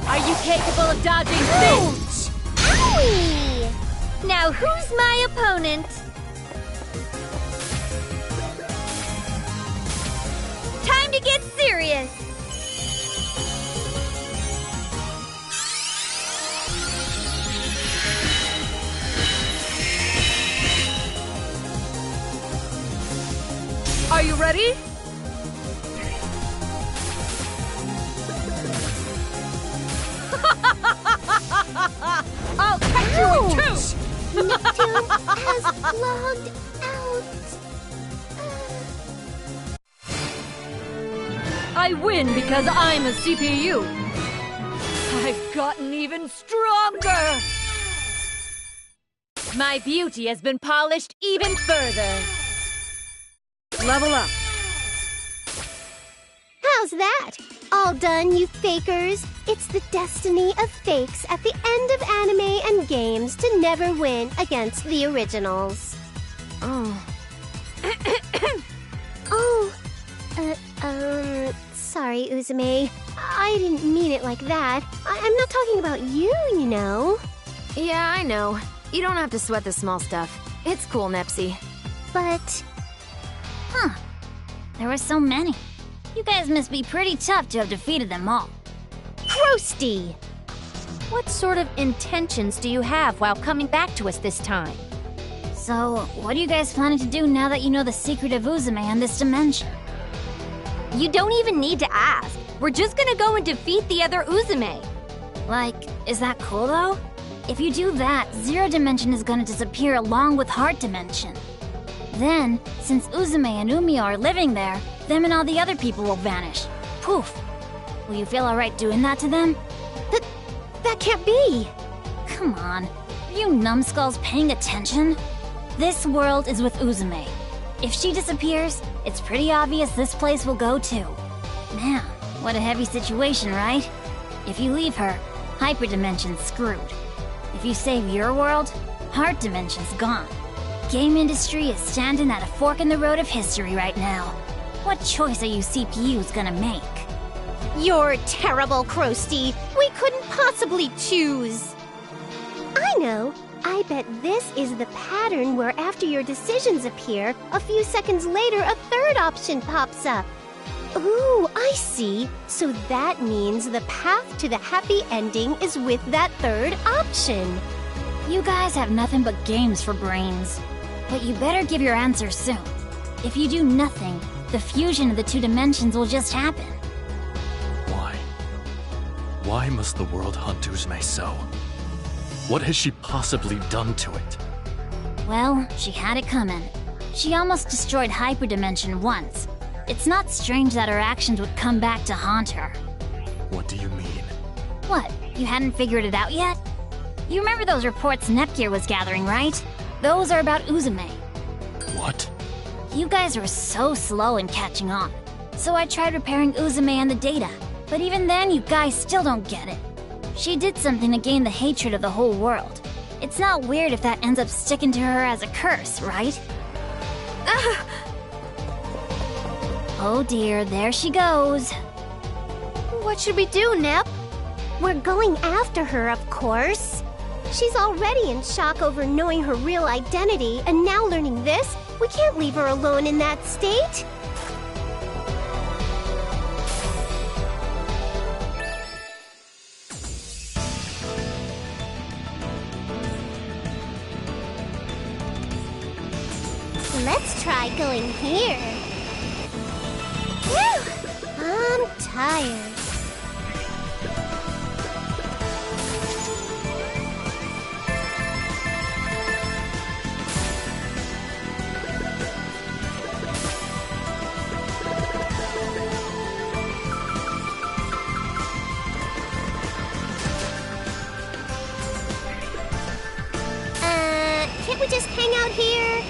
Are you capable of dodging this? Owie! Now who's my opponent? Time to get serious! Are you ready? I'll cut you in two! Neptune has logged out. I win because I'm a CPU. I've gotten even stronger. My beauty has been polished even further. Level up. How's that? All done, you fakers. It's the destiny of fakes at the end of anime and games to never win against the originals. Oh. Sorry, Uzume. I didn't mean it like that. I'm not talking about you, you know. Yeah, I know. You don't have to sweat the small stuff. It's cool, Nepsy. But... Huh. There were so many. You guys must be pretty tough to have defeated them all. Roasty! What sort of intentions do you have while coming back to us this time? So, what are you guys planning to do now that you know the secret of Uzume and this dimension? You don't even need to ask. We're just gonna go and defeat the other Uzume. Like, is that cool though? If you do that, Zero Dimension is gonna disappear along with Heart Dimension. Then, since Uzume and Umio are living there, them and all the other people will vanish. Poof. Will you feel alright doing that to them? That can't be! Come on. Are you numbskulls paying attention? This world is with Uzume. If she disappears, it's pretty obvious this place will go too. Man, what a heavy situation, right? If you leave her, Hyperdimension's screwed. If you save your world, Heart Dimension's gone. Game industry is standing at a fork in the road of history right now. What choice are you CPUs gonna make? You're terrible, Krusty. We couldn't possibly choose. I know. I bet this is the pattern where after your decisions appear, a few seconds later a third option pops up. Ooh, I see. So that means the path to the happy ending is with that third option. You guys have nothing but games for brains. But you better give your answer soon. If you do nothing, the fusion of the two dimensions will just happen. Why? Why must the world hunt Uzume so? What has she possibly done to it? Well, she had it coming. She almost destroyed Hyperdimension once. It's not strange that her actions would come back to haunt her. What do you mean? What, you hadn't figured it out yet? You remember those reports Nepgear was gathering, right? Those are about Uzume. What? You guys were so slow in catching on. So I tried repairing Uzume and the data. But even then, you guys still don't get it. She did something to gain the hatred of the whole world. It's not weird if that ends up sticking to her as a curse, right? Oh dear, there she goes. What should we do, Nep? We're going after her, of course. She's already in shock over knowing her real identity, and now learning this, we can't leave her alone in that state. Let's try going here. Whew, I'm tired. Can't we just hang out here?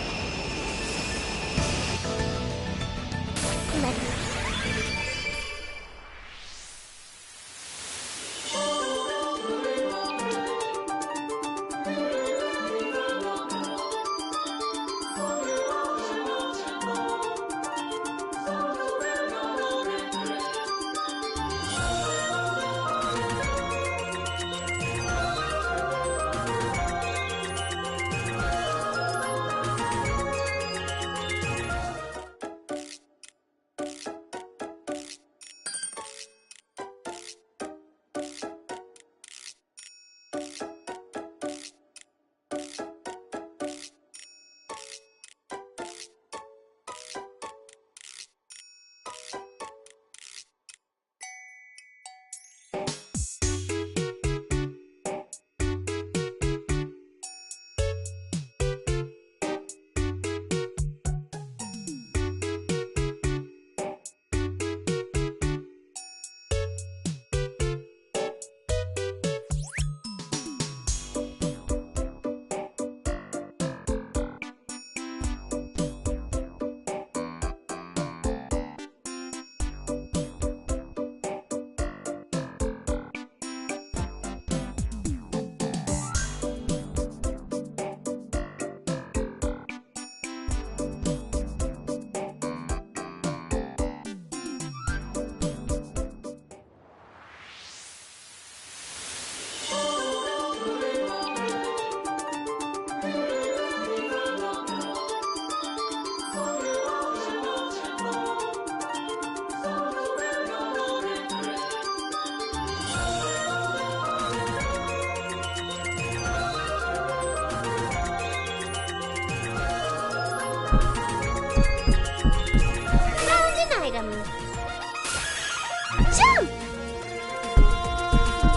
Jump!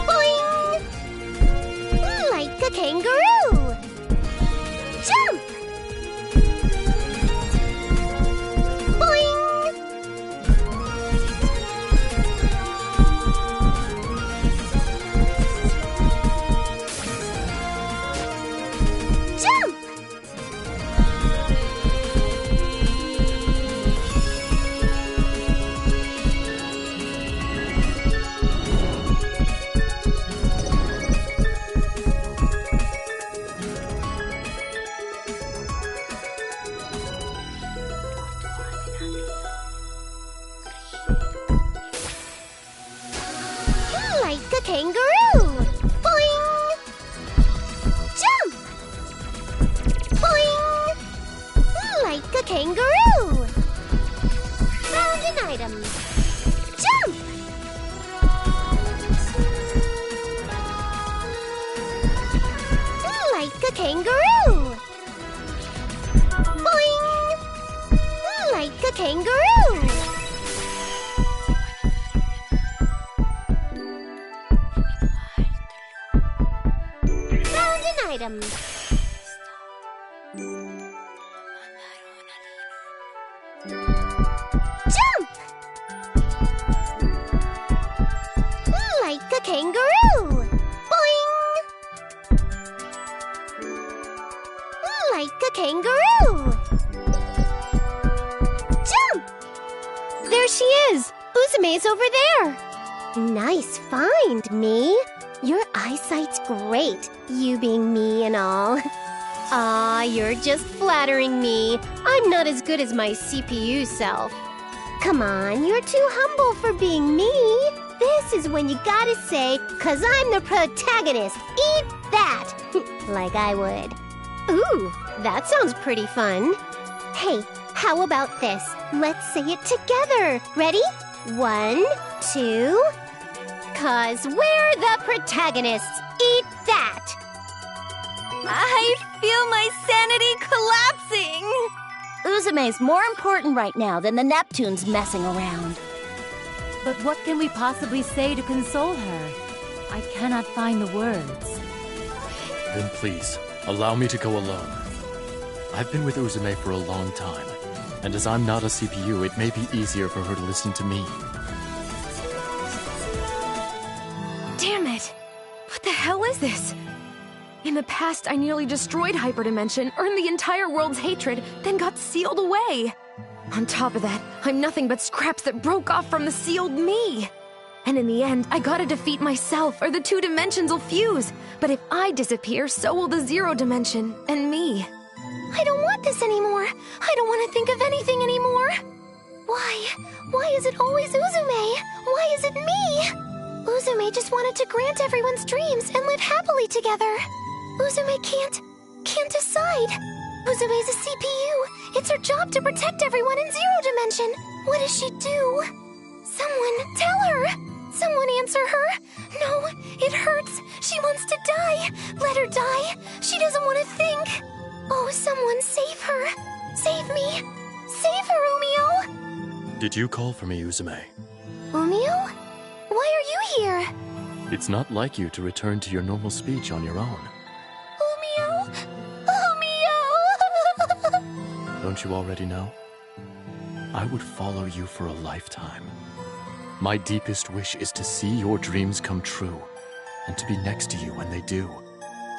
Boing! Like a kangaroo! Jump! Boing! Jump! Like a kangaroo! Boing! Jump! Boing! Like a kangaroo! Found an item. Jump! Like a kangaroo! Boing! Like a kangaroo! Found an item. Jump! Like a kangaroo! Boing! Like a kangaroo! Jump! There she is! Uzume's over there! Nice find, me. Your eyesight's great, you being me and all. Ah, you're just flattering me. I'm not as good as my CPU self. Come on, you're too humble for being me. This is when you gotta say, 'cause I'm the protagonist. Eat that! Like I would. Ooh, that sounds pretty fun. Hey, how about this? Let's say it together. Ready? 1, 2... 'Cause we're the protagonists. Eat that! I feel my sanity collapsing! Uzume's more important right now than the Neptunes messing around. But what can we possibly say to console her? I cannot find the words. Then please, allow me to go alone. I've been with Uzume for a long time, and as I'm not a CPU, it may be easier for her to listen to me. Damn it! What the hell is this? In the past, I nearly destroyed Hyperdimension, earned the entire world's hatred, then got sealed away. On top of that, I'm nothing but scraps that broke off from the sealed me. And in the end, I gotta defeat myself, or the 2 dimensions will fuse. But if I disappear, so will the 0 dimension, and me. I don't want this anymore. I don't want to think of anything anymore. Why? Why is it always Uzume? Why is it me? Uzume just wanted to grant everyone's dreams and live happily together. Uzume can't decide. Uzume's a CPU. It's her job to protect everyone in 0 dimension. What does she do? Someone tell her. Someone answer her. No, it hurts. She wants to die. Let her die. She doesn't want to think. Oh, someone save her. Save me. Save her, Umio. Did you call for me, Uzume? Umio? Why are you here? It's not like you to return to your normal speech on your own. Umio? Umio! Don't you already know? I would follow you for a lifetime. My deepest wish is to see your dreams come true, and to be next to you when they do,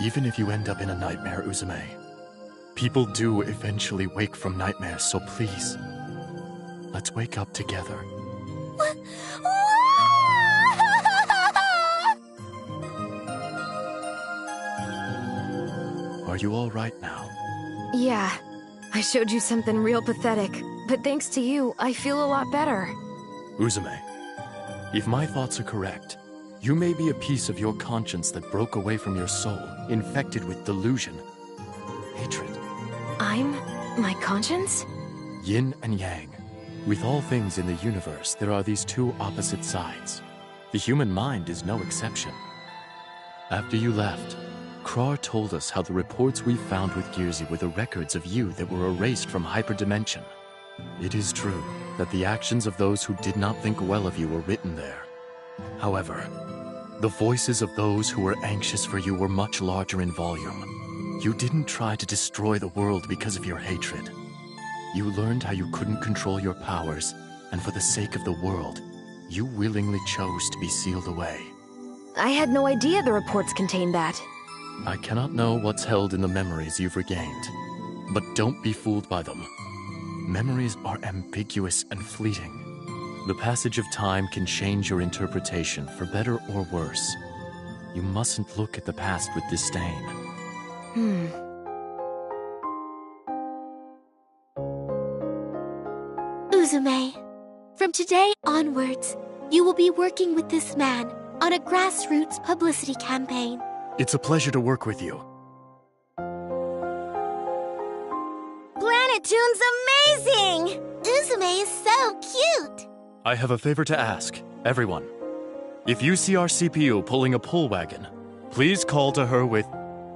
even if you end up in a nightmare, Uzume. People do eventually wake from nightmares, so please, let's wake up together. Are you all right now? Yeah, I showed you something real pathetic, but thanks to you, I feel a lot better. Uzume, if my thoughts are correct, you may be a piece of your conscience that broke away from your soul, infected with delusion, hatred. I'm my conscience? Yin and Yang. With all things in the universe, there are these 2 opposite sides. The human mind is no exception. After you left, Krar told us how the reports we found with Girzi were the records of you that were erased from Hyperdimension. It is true that the actions of those who did not think well of you were written there. However, the voices of those who were anxious for you were much larger in volume. You didn't try to destroy the world because of your hatred. You learned how you couldn't control your powers, and for the sake of the world, you willingly chose to be sealed away. I had no idea the reports contained that. I cannot know what's held in the memories you've regained, but don't be fooled by them. Memories are ambiguous and fleeting. The passage of time can change your interpretation for better or worse. You mustn't look at the past with disdain. Uzume, From today onwards, you will be working with this man on a grassroots publicity campaign. It's a pleasure to work with you. Planet Toon's amazing! Uzume is so cute! I have a favor to ask, everyone. If you see our CPU pulling a pull wagon, please call to her with,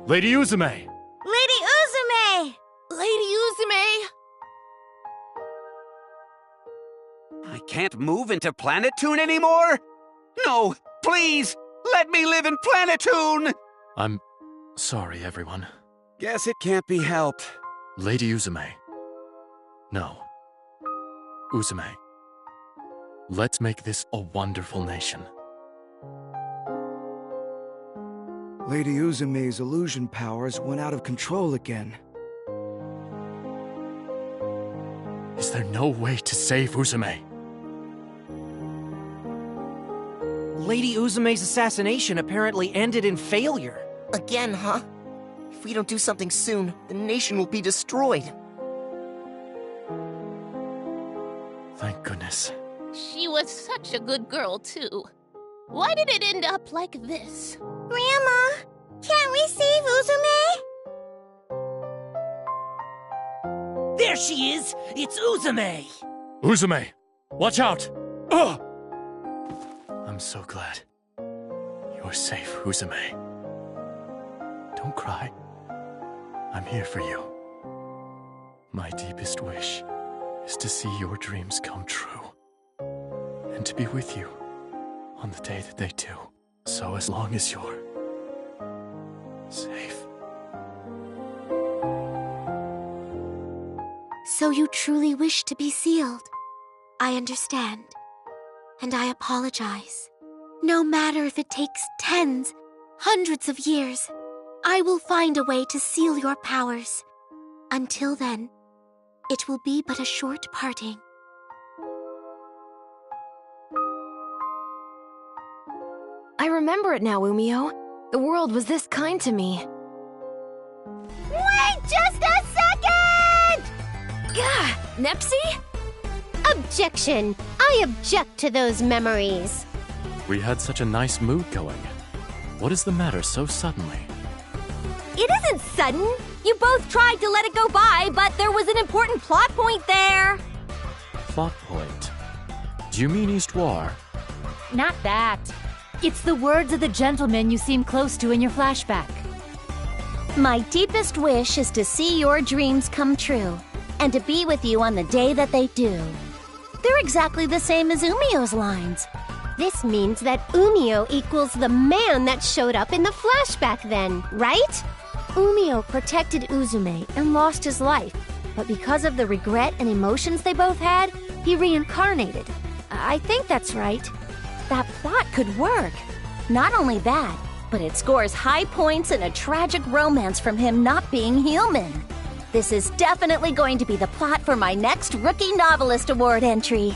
Lady Uzume! Lady Uzume! Lady Uzume! I can't move into Planet Toon anymore? No, please, let me live in Planet Toon! I'm sorry, everyone. Guess it can't be helped. Lady Uzume. No. Uzume. Let's make this a wonderful nation. Lady Uzume's illusion powers went out of control again. Is there no way to save Uzume? Lady Uzume's assassination apparently ended in failure. Again, huh? If we don't do something soon, the nation will be destroyed. Thank goodness. She was such a good girl, too. Why did it end up like this? Grandma, can't we save Uzume? There she is! It's Uzume! Uzume! Watch out! Ugh! I'm so glad. You're safe, Uzume. Don't cry. I'm here for you. My deepest wish is to see your dreams come true. And to be with you on the day that they do. So as long as you're safe. So you truly wish to be sealed. I understand. And I apologize. No matter if it takes tens, hundreds of years, I will find a way to seal your powers. Until then, it will be but a short parting. I remember it now, Umio. The world was this kind to me. Wait just a second! Gah! Nepsi? Objection! I object to those memories. We had such a nice mood going. What is the matter so suddenly? It isn't sudden. You both tried to let it go by, but there was an important plot point there. Plot point? Do you mean Histoire? Not that. It's the words of the gentleman you seem close to in your flashback. My deepest wish is to see your dreams come true, and to be with you on the day that they do. They're exactly the same as Umio's lines. This means that Umio equals the man that showed up in the flashback then, right? Umio protected Uzume and lost his life, but because of the regret and emotions they both had, he reincarnated. I think that's right. That plot could work. Not only that, but it scores high points in a tragic romance from him not being human. This is definitely going to be the plot for my next Rookie Novelist Award entry.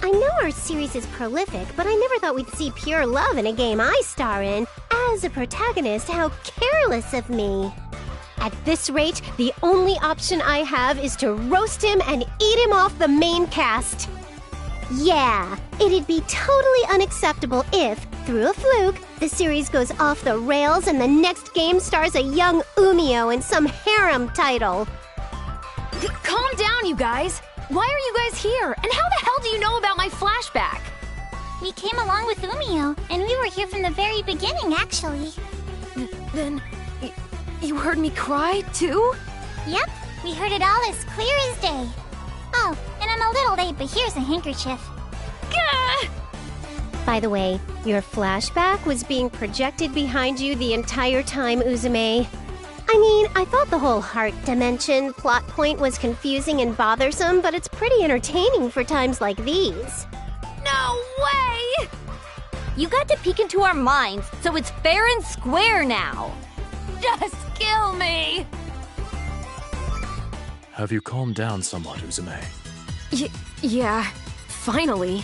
I know our series is prolific, but I never thought we'd see pure love in a game I star in. As a protagonist, how careless of me. At this rate, the only option I have is to roast him and eat him off the main cast. Yeah, it'd be totally unacceptable if, through a fluke, the series goes off the rails and the next game stars a young Umio in some harem title. Calm down, you guys. Why are you guys here? And how the hell do you know about my flashback? We came along with Umio, and we were here from the very beginning, actually. Then, you heard me cry, too? Yep, we heard it all as clear as day. Oh, and I'm a little late, but here's a handkerchief. Gah! By the way, your flashback was being projected behind you the entire time, Uzume. I mean, I thought the whole heart dimension plot point was confusing and bothersome, but it's pretty entertaining for times like these. No way! You got to peek into our minds, so it's fair and square now. Just kill me! Have you calmed down somewhat, Uzume? Yeah, finally.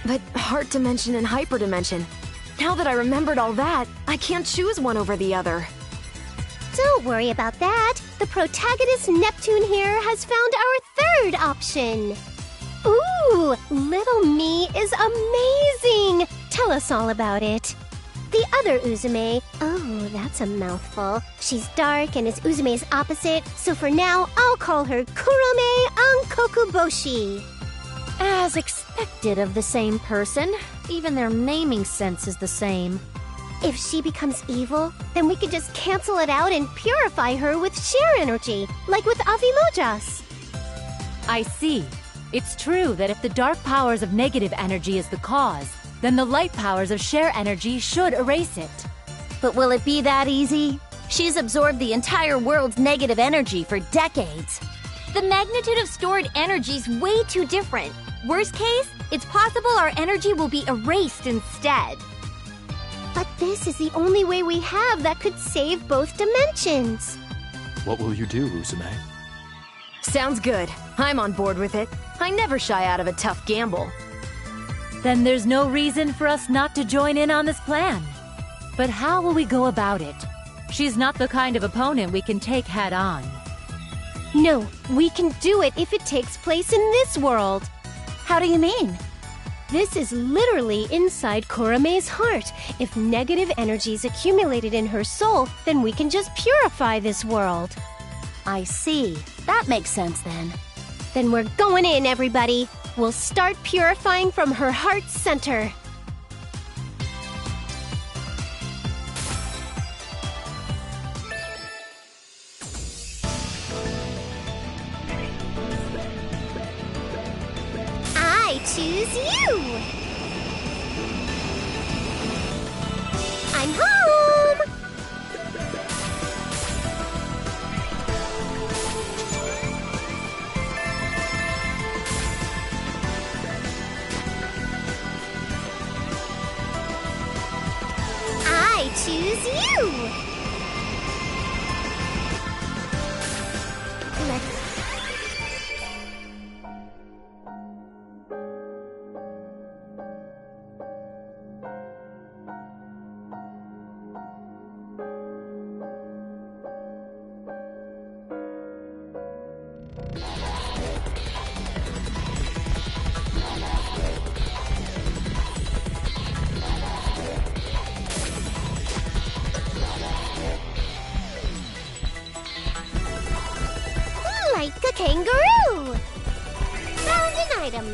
But heart dimension and hyperdimension. Now that I remembered all that, I can't choose one over the other. Don't worry about that. The protagonist Neptune here has found our third option. Ooh, Ooh, little me is amazing! Tell us all about it. The other Uzume, oh, that's a mouthful. She's dark and is Uzume's opposite, so for now, I'll call her Kurome Ankokuboshi. As expected of the same person, even their naming sense is the same. If she becomes evil, then we could just cancel it out and purify her with sheer energy, like with Avimojas. I see. It's true that if the dark powers of negative energy is the cause, then the light powers of share energy should erase it. But will it be that easy? She's absorbed the entire world's negative energy for decades. The magnitude of stored energy's way too different. Worst case, it's possible our energy will be erased instead. But this is the only way we have that could save both dimensions. What will you do, Uzume? Sounds good. I'm on board with it. I never shy out of a tough gamble. Then there's no reason for us not to join in on this plan. But how will we go about it? She's not the kind of opponent we can take head on. No, we can do it if it takes place in this world. How do you mean? This is literally inside Kurome's heart. If negative energy's accumulated in her soul, then we can just purify this world. I see. That makes sense then. Then we're going in, everybody. We'll start purifying from her heart's center. I choose you! I'm home! I choose you! Like a kangaroo! Found an item.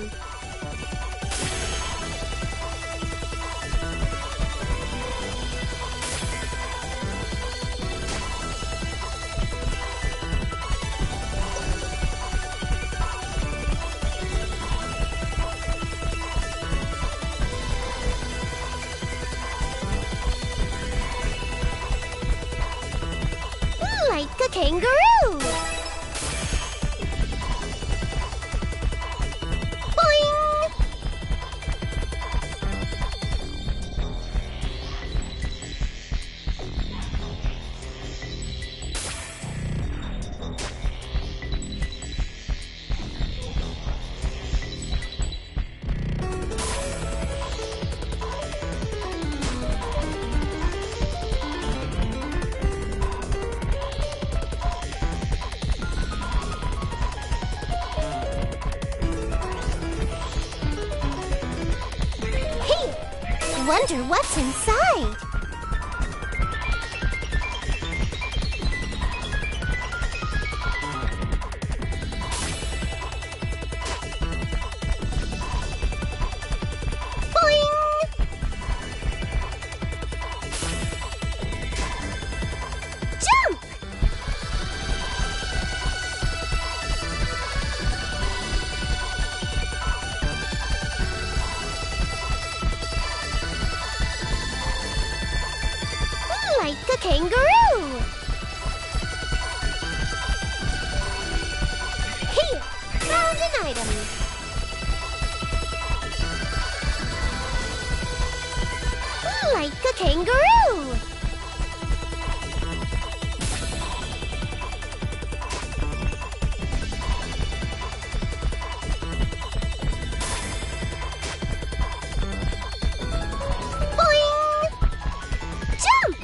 Like a kangaroo! Boing! Wonder what's inside. Boing! Jump! Like a kangaroo! Here! Found an item! Like a kangaroo! Boing! Jump!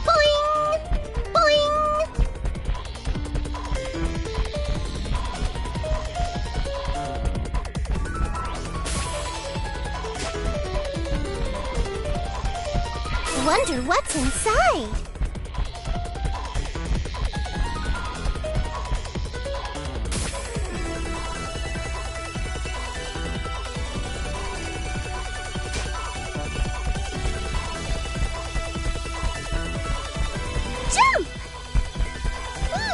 Boing! Boing! Wonder what's inside. Jump!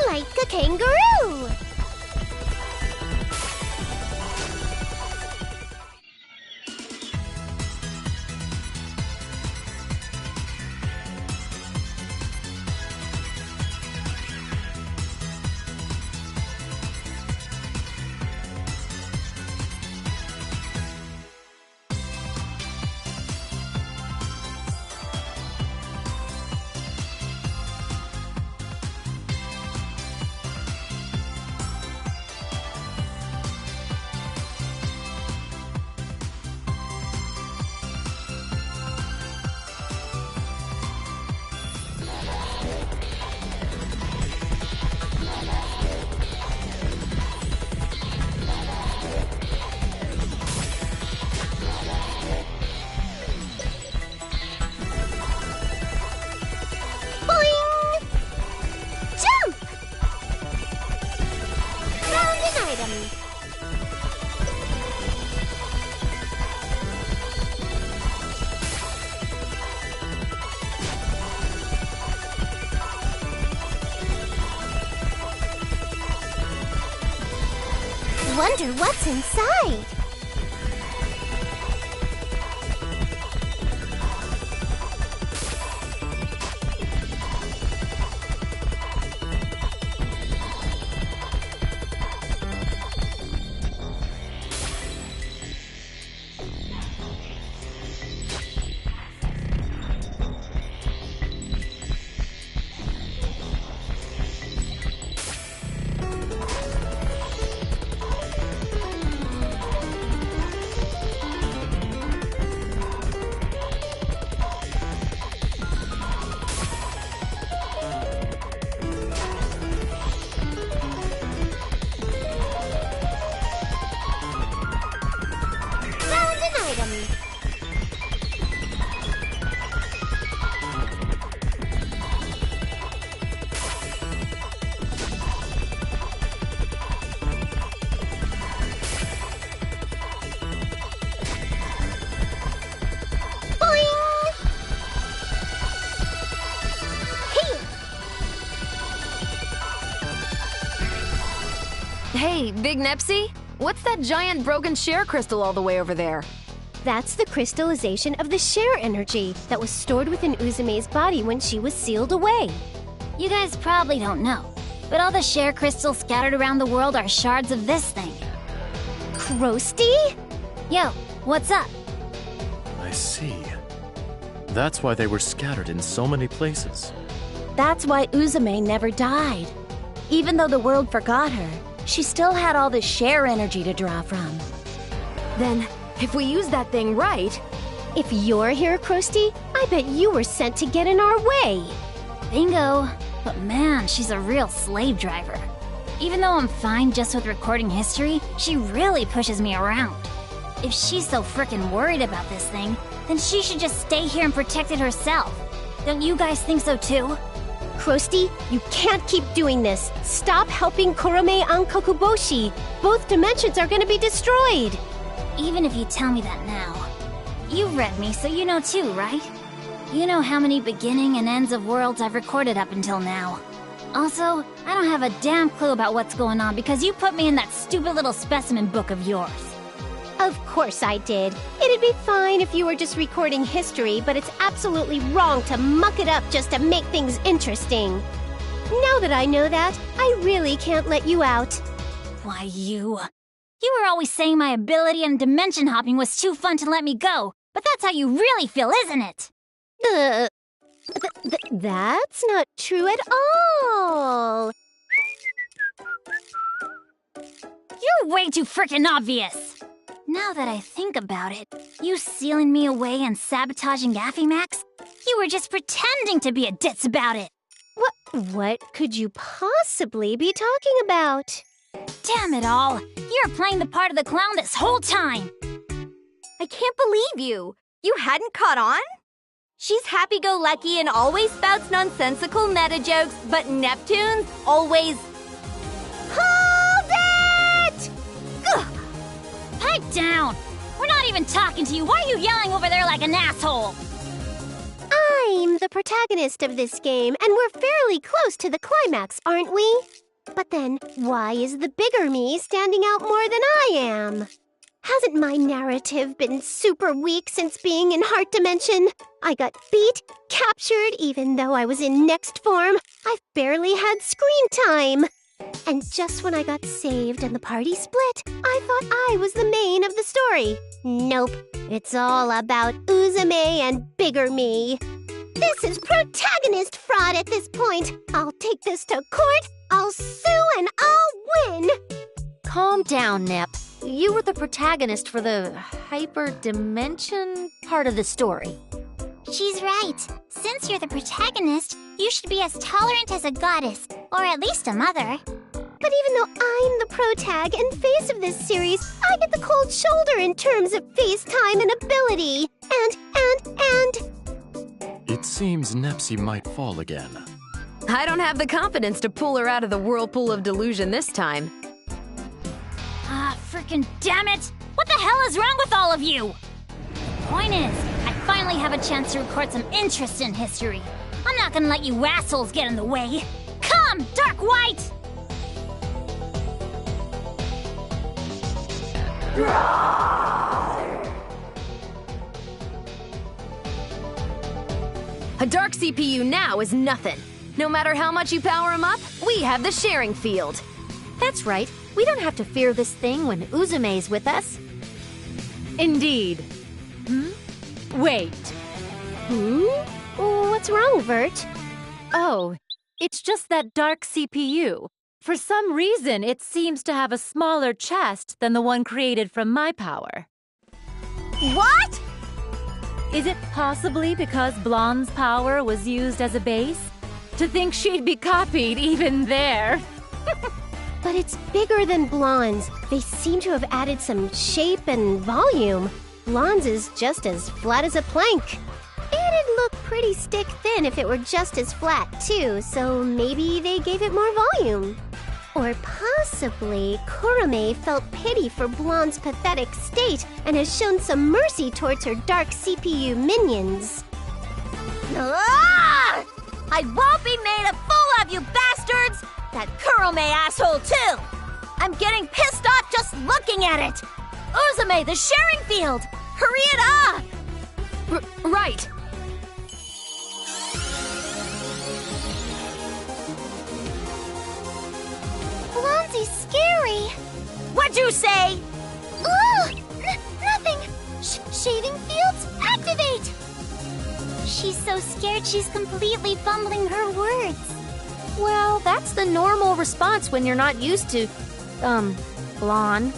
Like a kangaroo! Wonder what's inside. Hey, Big Nepsy? What's that giant broken share crystal all the way over there? That's the crystallization of the share energy that was stored within Uzume's body when she was sealed away. You guys probably don't know, but all the share crystals scattered around the world are shards of this thing. Krusty? Yo, what's up? I see. That's why they were scattered in so many places. That's why Uzume never died. Even though the world forgot her, she still had all the share energy to draw from. Then, if we use that thing right... If you're here, Krusty, I bet you were sent to get in our way. Bingo. But man, she's a real slave driver. Even though I'm fine just with recording history, she really pushes me around. If she's so frickin' worried about this thing, then she should just stay here and protect it herself. Don't you guys think so too? Krusty, you can't keep doing this. Stop helping Kurome and Kokuboshi. Both dimensions are gonna be destroyed. Even if you tell me that now. You've read me, so you know too, right? You know how many beginning and ends of worlds I've recorded up until now. Also, I don't have a damn clue about what's going on because you put me in that stupid little specimen book of yours. Of course I did. It'd be fine if you were just recording history, but it's absolutely wrong to muck it up just to make things interesting. Now that I know that, I really can't let you out. Why, you were always saying my ability in dimension hopping was too fun to let me go, but that's how you really feel, isn't it? That's not true at all. You're way too frickin' obvious. Now that I think about it, you sealing me away and sabotaging Affimax, you were just pretending to be a ditz about it. What could you possibly be talking about? Damn it all! You're playing the part of the clown this whole time! I can't believe you! You hadn't caught on? She's happy-go-lucky and always spouts nonsensical meta jokes, but Neptune's always... Hold it! Ugh. Pipe down! We're not even talking to you. Why are you yelling over there like an asshole? I'm the protagonist of this game, and we're fairly close to the climax, aren't we? But then, why is the bigger me standing out more than I am? Hasn't my narrative been super weak since being in Heart Dimension? I got beat, captured, even though I was in next form. I've barely had screen time. And just when I got saved and the party split, I thought I was the main of the story. Nope, it's all about Uzume and bigger me. This is protagonist fraud at this point. I'll take this to court, I'll sue, and I'll win. Calm down, Nep. You were the protagonist for the hyperdimension part of the story. She's right. Since you're the protagonist, you should be as tolerant as a goddess, or at least a mother. But even though I'm the protag and face of this series, I get the cold shoulder in terms of face time and ability. And... It seems Nepsi might fall again. I don't have the confidence to pull her out of the whirlpool of delusion this time. Ah, frickin' damn it! What the hell is wrong with all of you? Point is, I finally have a chance to record some interest in history. I'm not gonna let you assholes get in the way. Come, Dark White! A dark CPU now is nothing. No matter how much you power him up, we have the sharing field. That's right. We don't have to fear this thing when Uzume's with us. Indeed. Wait. What's wrong, Vert? Oh, it's just that dark CPU. For some reason, it seems to have a smaller chest than the one created from my power. What? Is it possibly because Blonde's power was used as a base? To think she'd be copied even there. But it's bigger than Blonde's. They seem to have added some shape and volume. Blonde's is just as flat as a plank. It'd look pretty stick-thin if it were just as flat, too, so maybe they gave it more volume. Or possibly, Kurame felt pity for Blonde's pathetic state and has shown some mercy towards her dark CPU minions. Ah! I won't be made a fool of, you bastards! That Kurame asshole, too! I'm getting pissed off just looking at it! Uzume, the sharing field! Hurry it up! Right. Blondie's scary. What'd you say? Ugh! Nothing! Shaving fields, activate! She's so scared she's completely fumbling her words. Well, that's the normal response when you're not used to, Blonde.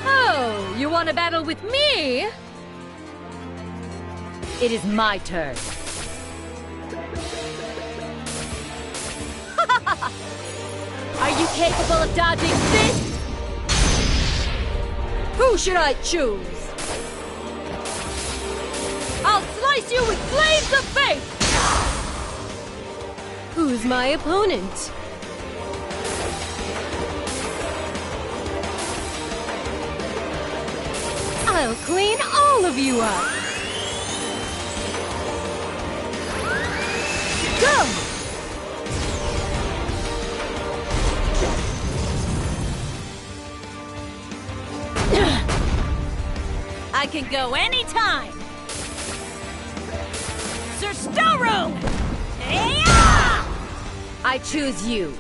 Oh, you want to battle with me? It is my turn. Are you capable of dodging this? Who should I choose? I'll slice you with blades of fate! Who's my opponent? I'll clean all of you up! Go! I can go anytime! Sir Storeroom! I choose you.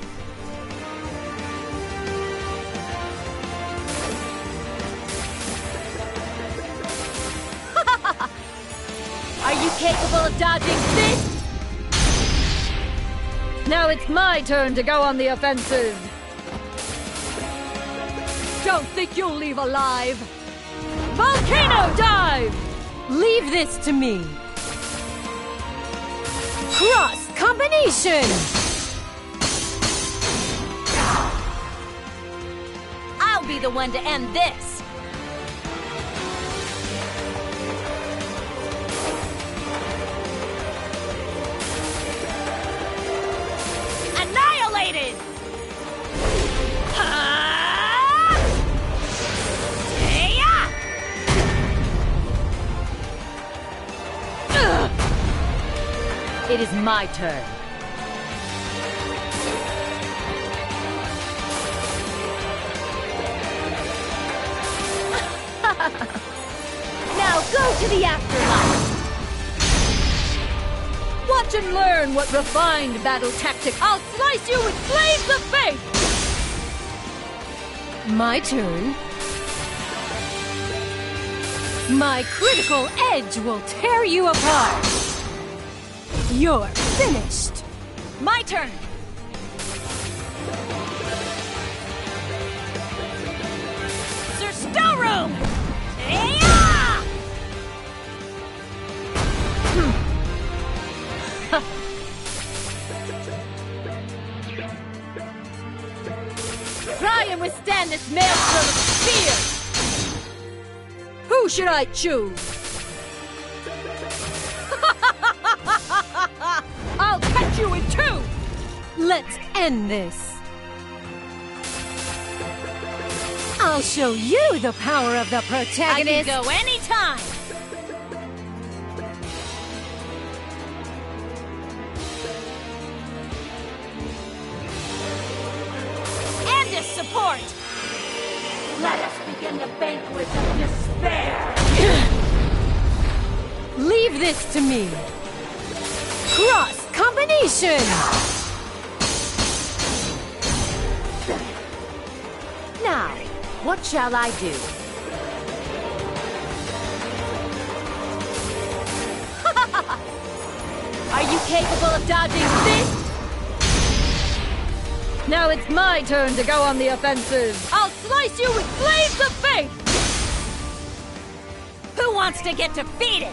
Are you capable of dodging this? Now it's my turn to go on the offensive. Don't think you'll leave alive. Volcano dive! Leave this to me. Cross combination! I'll be the one to end this. Annihilated! It is my turn. Now go to the afterlife! Watch and learn what refined battle tactic. I'll slice you with flames of fate! My turn. My critical edge will tear you apart. You're finished. My turn. Sir Storeroom! Try and withstand this maelstrom of spears! Who should I choose? I'll catch you in two! Let's end this. I'll show you the power of the protagonist. I can go anytime! And his support! Let us begin the banquet of despair! Leave this to me. Cross combination! Now, what shall I do? Are you capable of dodging this? Now it's my turn to go on the offensive. I'll slice you with flames of fate! Who wants to get defeated?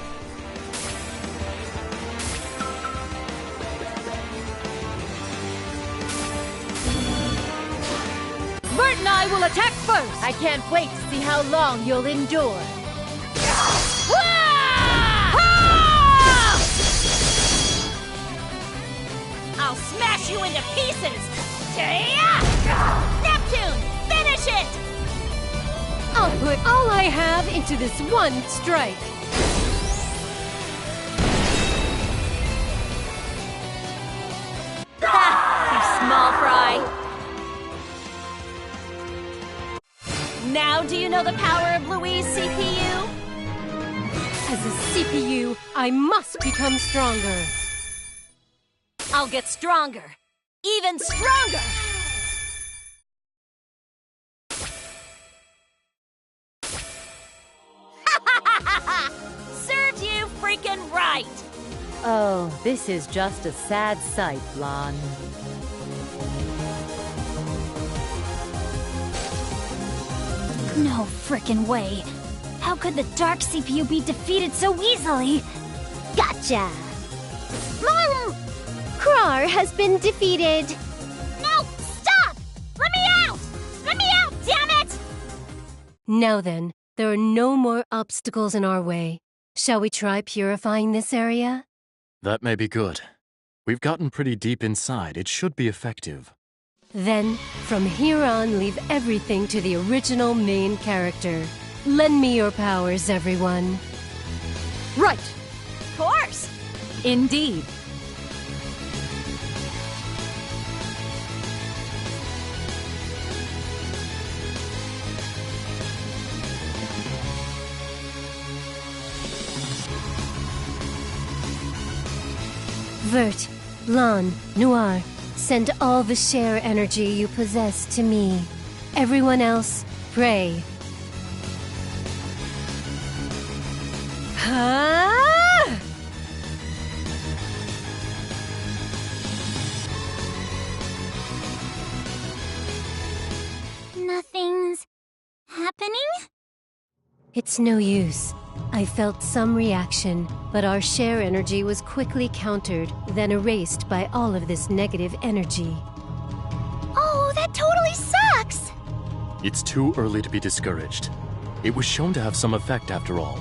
Bert and I will attack first! I can't wait to see how long you'll endure. I'll smash you into pieces! Neptune, finish it! I'll put all I have into this one strike. You small fry! Now do you know the power of Louise' CPU? As a CPU, I must become stronger. I'll get stronger. Even stronger! Serves you freaking right! Oh, this is just a sad sight, Lon. No frickin' way. How could the Dark CPU be defeated so easily? Gotcha! Mom! Krar has been defeated. No! Stop! Let me out! Let me out, damn it! Now then, there are no more obstacles in our way. Shall we try purifying this area? That may be good. We've gotten pretty deep inside. It should be effective. Then, from here on, leave everything to the original main character. Lend me your powers, everyone. Right! Of course! Indeed. Vert, Lon, Noir, send all the share energy you possess to me. Everyone else, pray. Huh? Nothing's happening? It's no use. I felt some reaction, but our share energy was quickly countered, then erased by all of this negative energy. Oh, that totally sucks! It's too early to be discouraged. It was shown to have some effect after all.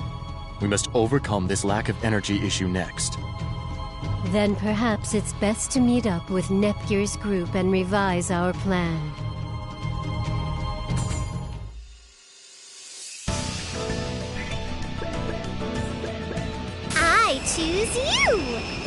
We must overcome this lack of energy issue next. Then perhaps it's best to meet up with Nepgear's group and revise our plan. I choose you!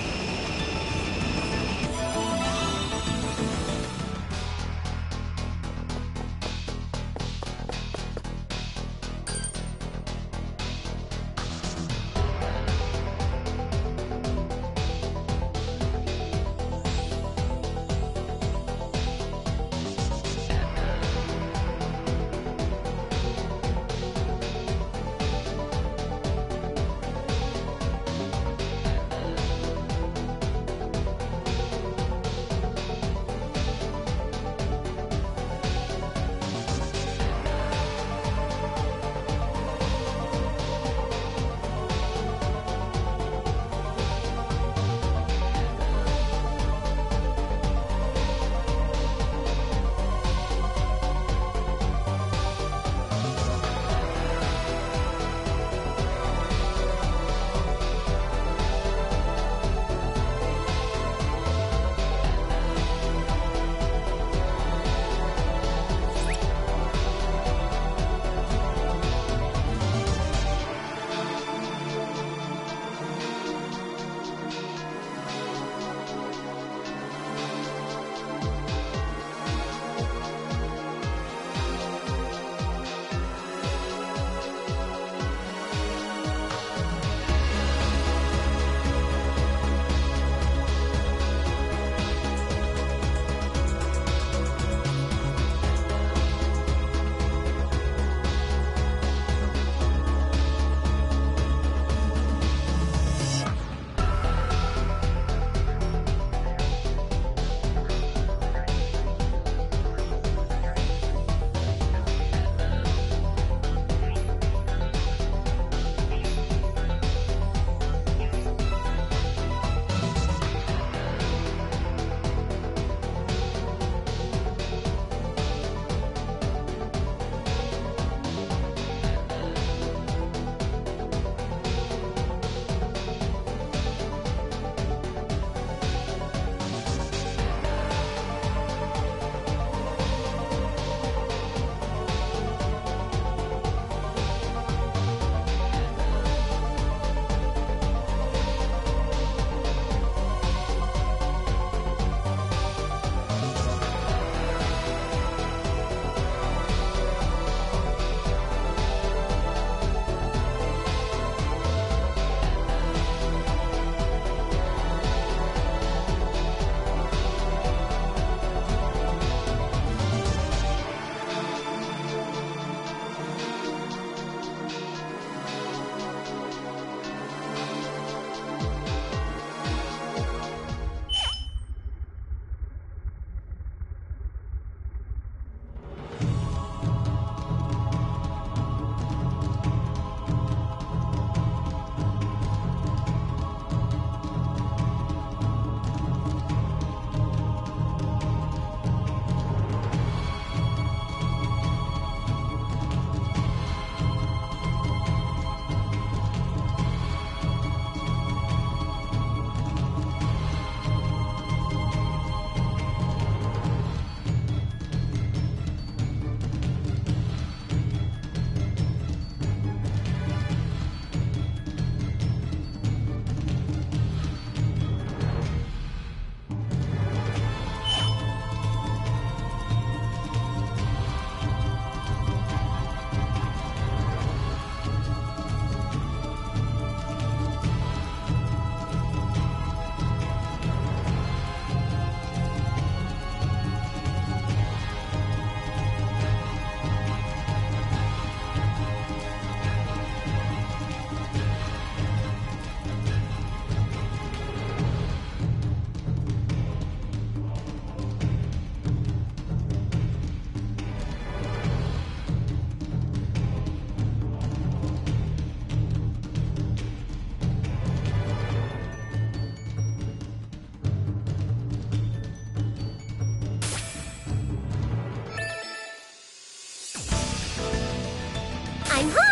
I'm home!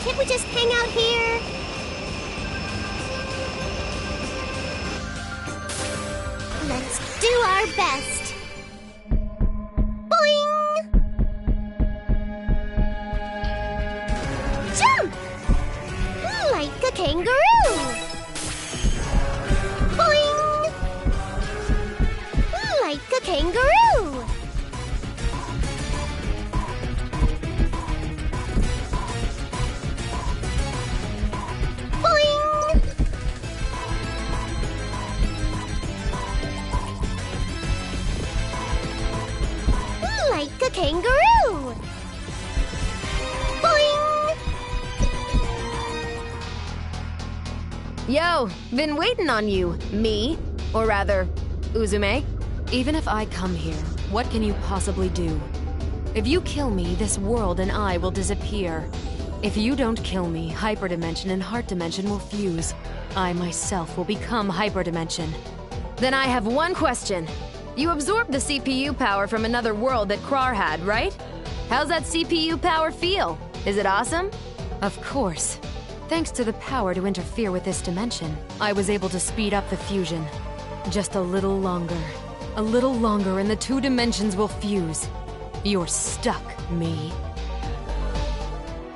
Can't we just hang out here? Let's do our best. Boing! Jump! Like a kangaroo! Boing! Like a kangaroo! Like a kangaroo! Boing! Yo, been waiting on you, me. Or rather, Uzume. Even if I come here, what can you possibly do? If you kill me, this world and I will disappear. If you don't kill me, Hyperdimension and Heart Dimension will fuse. I myself will become Hyperdimension. Then I have one question. You absorbed the CPU power from another world that Krar had, right? How's that CPU power feel? Is it awesome? Of course. Thanks to the power to interfere with this dimension, I was able to speed up the fusion. Just a little longer. A little longer and the two dimensions will fuse. You're stuck, me.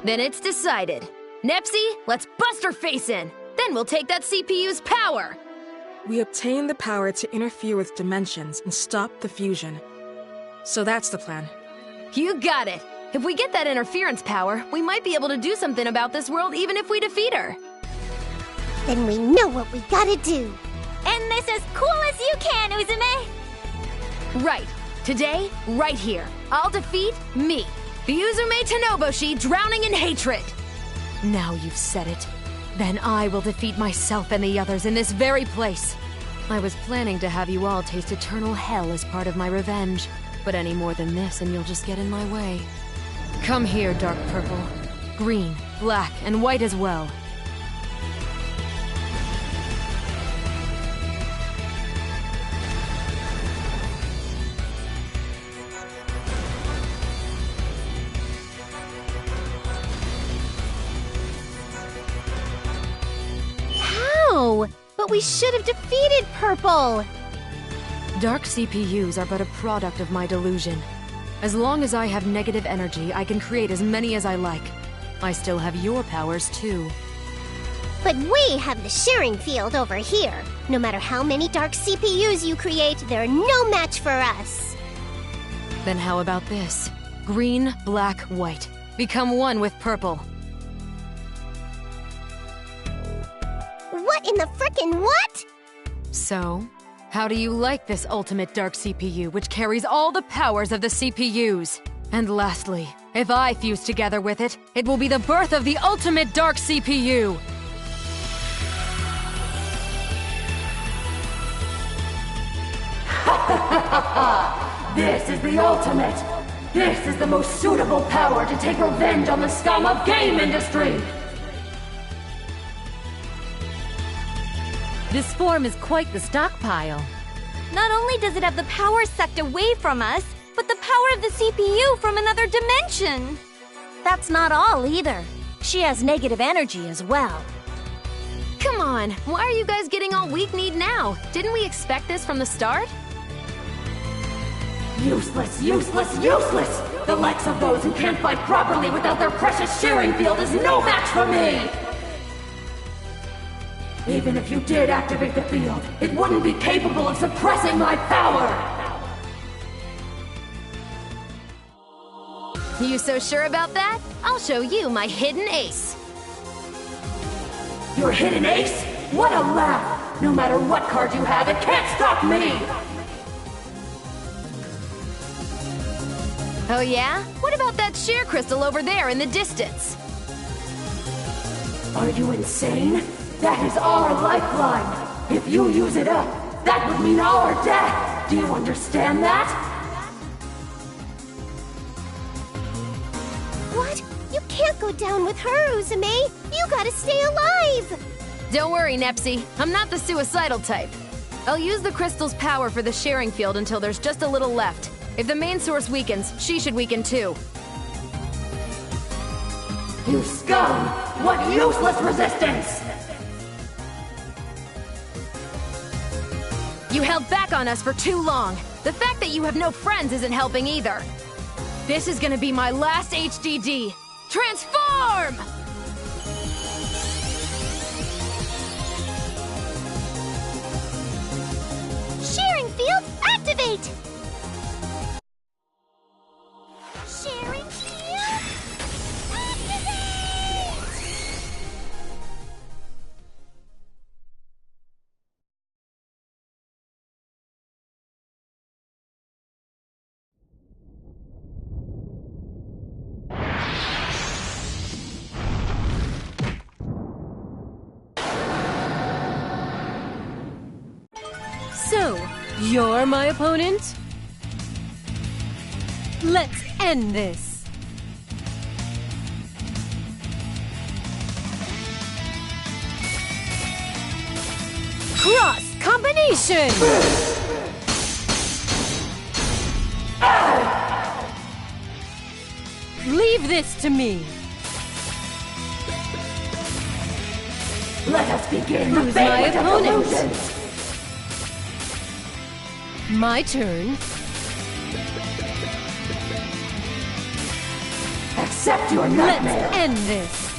Then it's decided. Nepsi, let's bust her face in! Then we'll take that CPU's power! We obtain the power to interfere with dimensions and stop the fusion. So that's the plan. You got it! If we get that interference power, we might be able to do something about this world even if we defeat her. Then we know what we gotta do. And this as cool as you can, Uzume! Right. Today, right here, I'll defeat me, the Uzume Tanoboshi drowning in hatred! Now you've said it. Then I will defeat myself and the others in this very place. I was planning to have you all taste eternal hell as part of my revenge. But any more than this and you'll just get in my way. Come here, dark purple. Green, black, and white as well. But we should have defeated Purple! Dark CPUs are but a product of my delusion. As long as I have negative energy, I can create as many as I like. I still have your powers, too. But we have the sharing field over here. No matter how many dark CPUs you create, they're no match for us. Then how about this? Green, black, white. Become one with purple. What in the frickin' what? So, how do you like this ultimate dark CPU, which carries all the powers of the CPUs? And lastly, if I fuse together with it, it will be the birth of the ultimate dark CPU! This is the ultimate. This is the most suitable power to take revenge on the scum of game industry. This form is quite the stockpile. Not only does it have the power sucked away from us, but the power of the CPU from another dimension. That's not all either. She has negative energy as well. Come on, why are you guys getting all weak-kneed now? Didn't we expect this from the start? Useless, useless, useless! The likes of those who can't fight properly without their precious sharing field is no match for me! Even if you did activate the field, it wouldn't be capable of suppressing my power! You so sure about that? I'll show you my hidden ace. Your hidden ace? What a laugh! No matter what card you have, it can't stop me! Oh yeah? What about that sheer crystal over there in the distance? Are you insane? That is our lifeline! If you use it up, that would mean our death! Do you understand that? What? You can't go down with her, Uzume! You gotta stay alive! Don't worry, Nepsi. I'm not the suicidal type. I'll use the crystal's power for the sharing field until there's just a little left. If the main source weakens, she should weaken too. You scum! What useless resistance! You held back on us for too long. The fact that you have no friends isn't helping either. This is gonna be my last HDD. Transform! Sharing field, activate! Sharing field, activate! So, you're my opponent? Let's end this. Cross combination! Leave this to me. Let us begin Who's the my banquet of opponent? illusions! My turn. Accept your Let's nightmare! end this.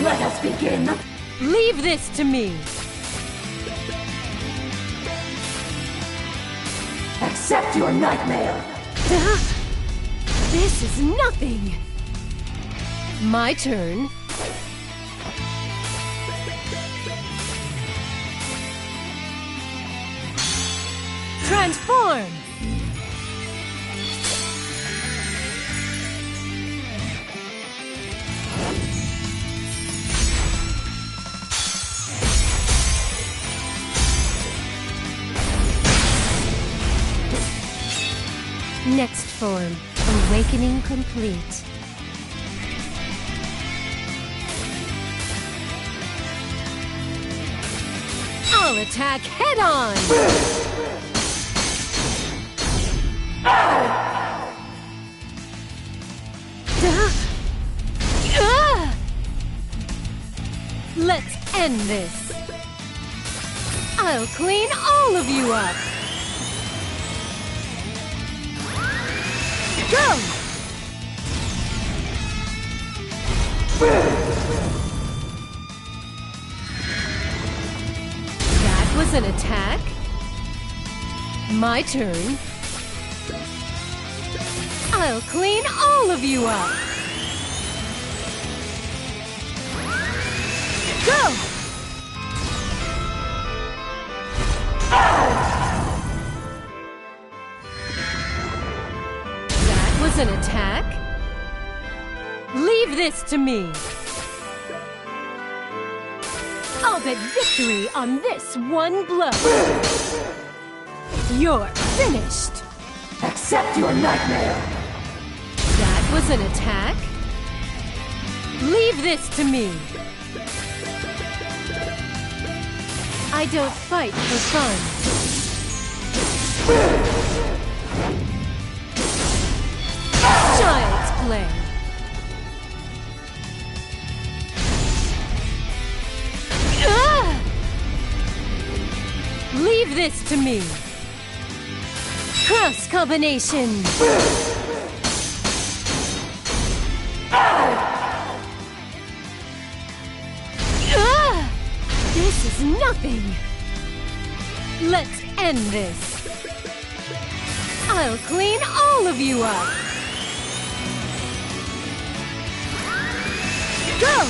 Let us begin the... Leave this to me. Accept your nightmare! This is nothing. My turn. Transform! Next form, awakening complete. I'll attack head on! Let's end this. I'll clean all of you up. Go! That was an attack. My turn. I'll clean all of you up. Go! That was an attack. Leave this to me. I'll bet victory on this one blow. You're finished! Accept your nightmare! That was an attack? Leave this to me! I don't fight for fun. Child's play. Leave this to me. Cross combination. This is nothing. Let's end this. I'll clean all of you up. Go!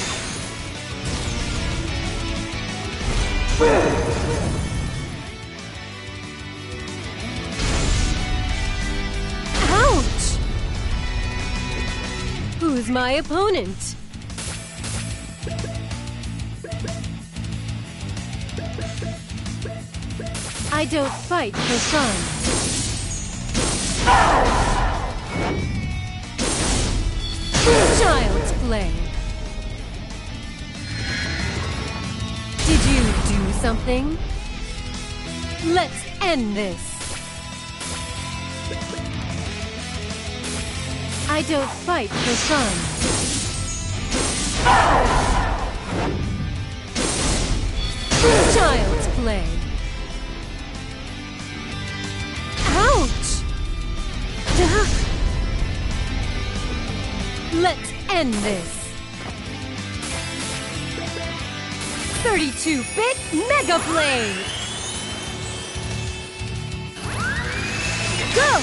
Ouch! Who's my opponent? I don't fight for fun. Child's play. Did you do something? Let's end this. I don't fight for fun. Child's play. Ouch! Let's end this. 32-bit Mega Blade! Go!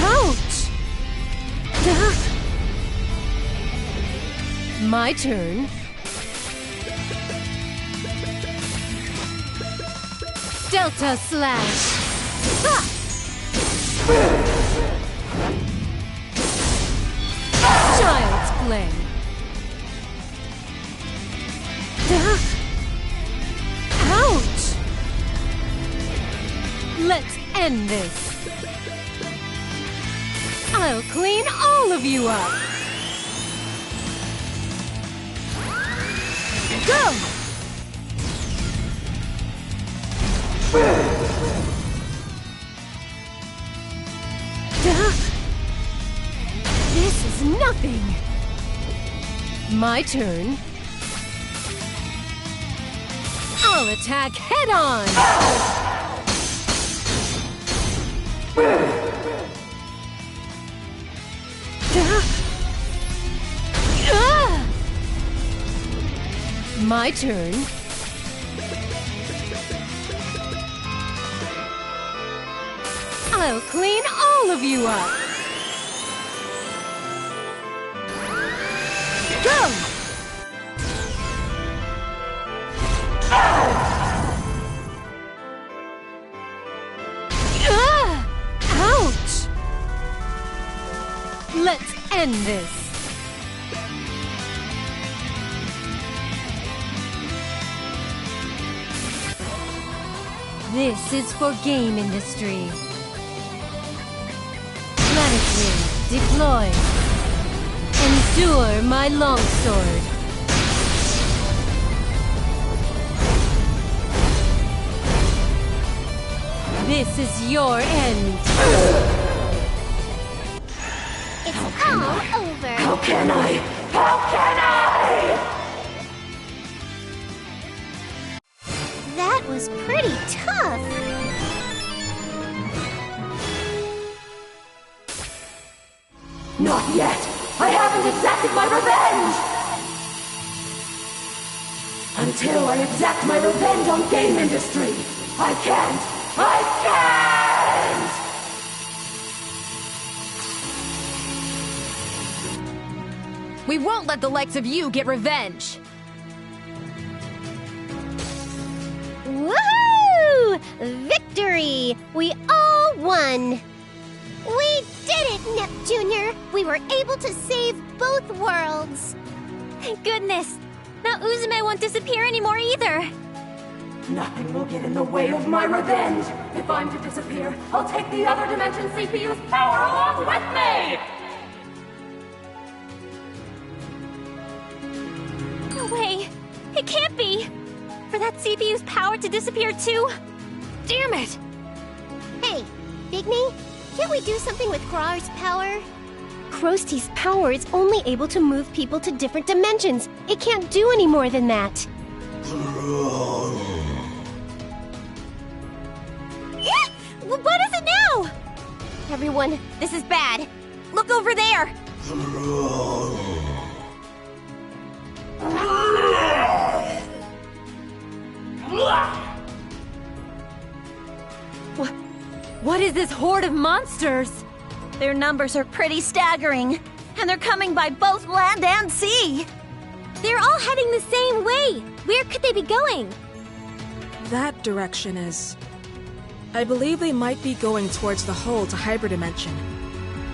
Ouch! My turn. Delta Slash! Ha! Child's play. Ouch! Let's end this. I'll clean all of you up. Go! This is nothing. My turn. I'll attack head on. My turn. I'll clean all of you up. Go! Ouch! Let's end this. This is for game industry. Planetary, deploy. Endure my longsword. This is your end. It's all over. How can I? How can I? That was pretty tough. Not yet. I haven't exacted my revenge! Until I exact my revenge on game industry, I can't! I can't! We won't let the likes of you get revenge! Woohoo! Victory! We all won! We did it, Nep Jr.! We were able to save both worlds! Thank goodness! Now Uzume won't disappear anymore either! Nothing will get in the way of my revenge! If I'm to disappear, I'll take the other dimension CPU's power along with me! No way! It can't be! For that CPU's power to disappear too? Damn it! Hey, Bigme, can't we do something with Krar's power? Krosti's power is only able to move people to different dimensions. It can't do any more than that. What is it now? Everyone, this is bad. Look over there! What is this horde of monsters? Their numbers are pretty staggering, and they're coming by both land and sea. They're all heading the same way. Where could they be going? That direction is... I believe they might be going towards the hole to hyperdimension.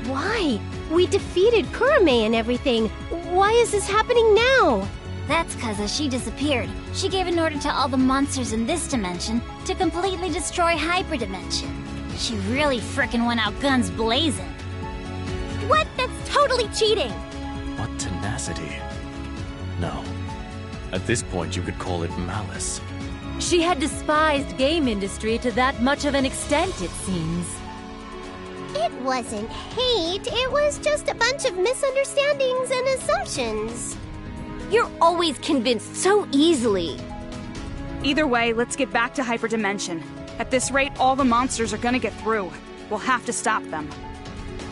Why? We defeated Kurame and everything. Why is this happening now? That's cause as she disappeared, she gave an order to all the monsters in this dimension to completely destroy hyperdimension. She really frickin' went out guns blazing. What? That's totally cheating! What tenacity. No. At this point, you could call it malice. She had despised game industry to that much of an extent, it seems. It wasn't hate, it was just a bunch of misunderstandings and assumptions. You're always convinced so easily. Either way, let's get back to hyperdimension. At this rate, all the monsters are gonna get through. We'll have to stop them.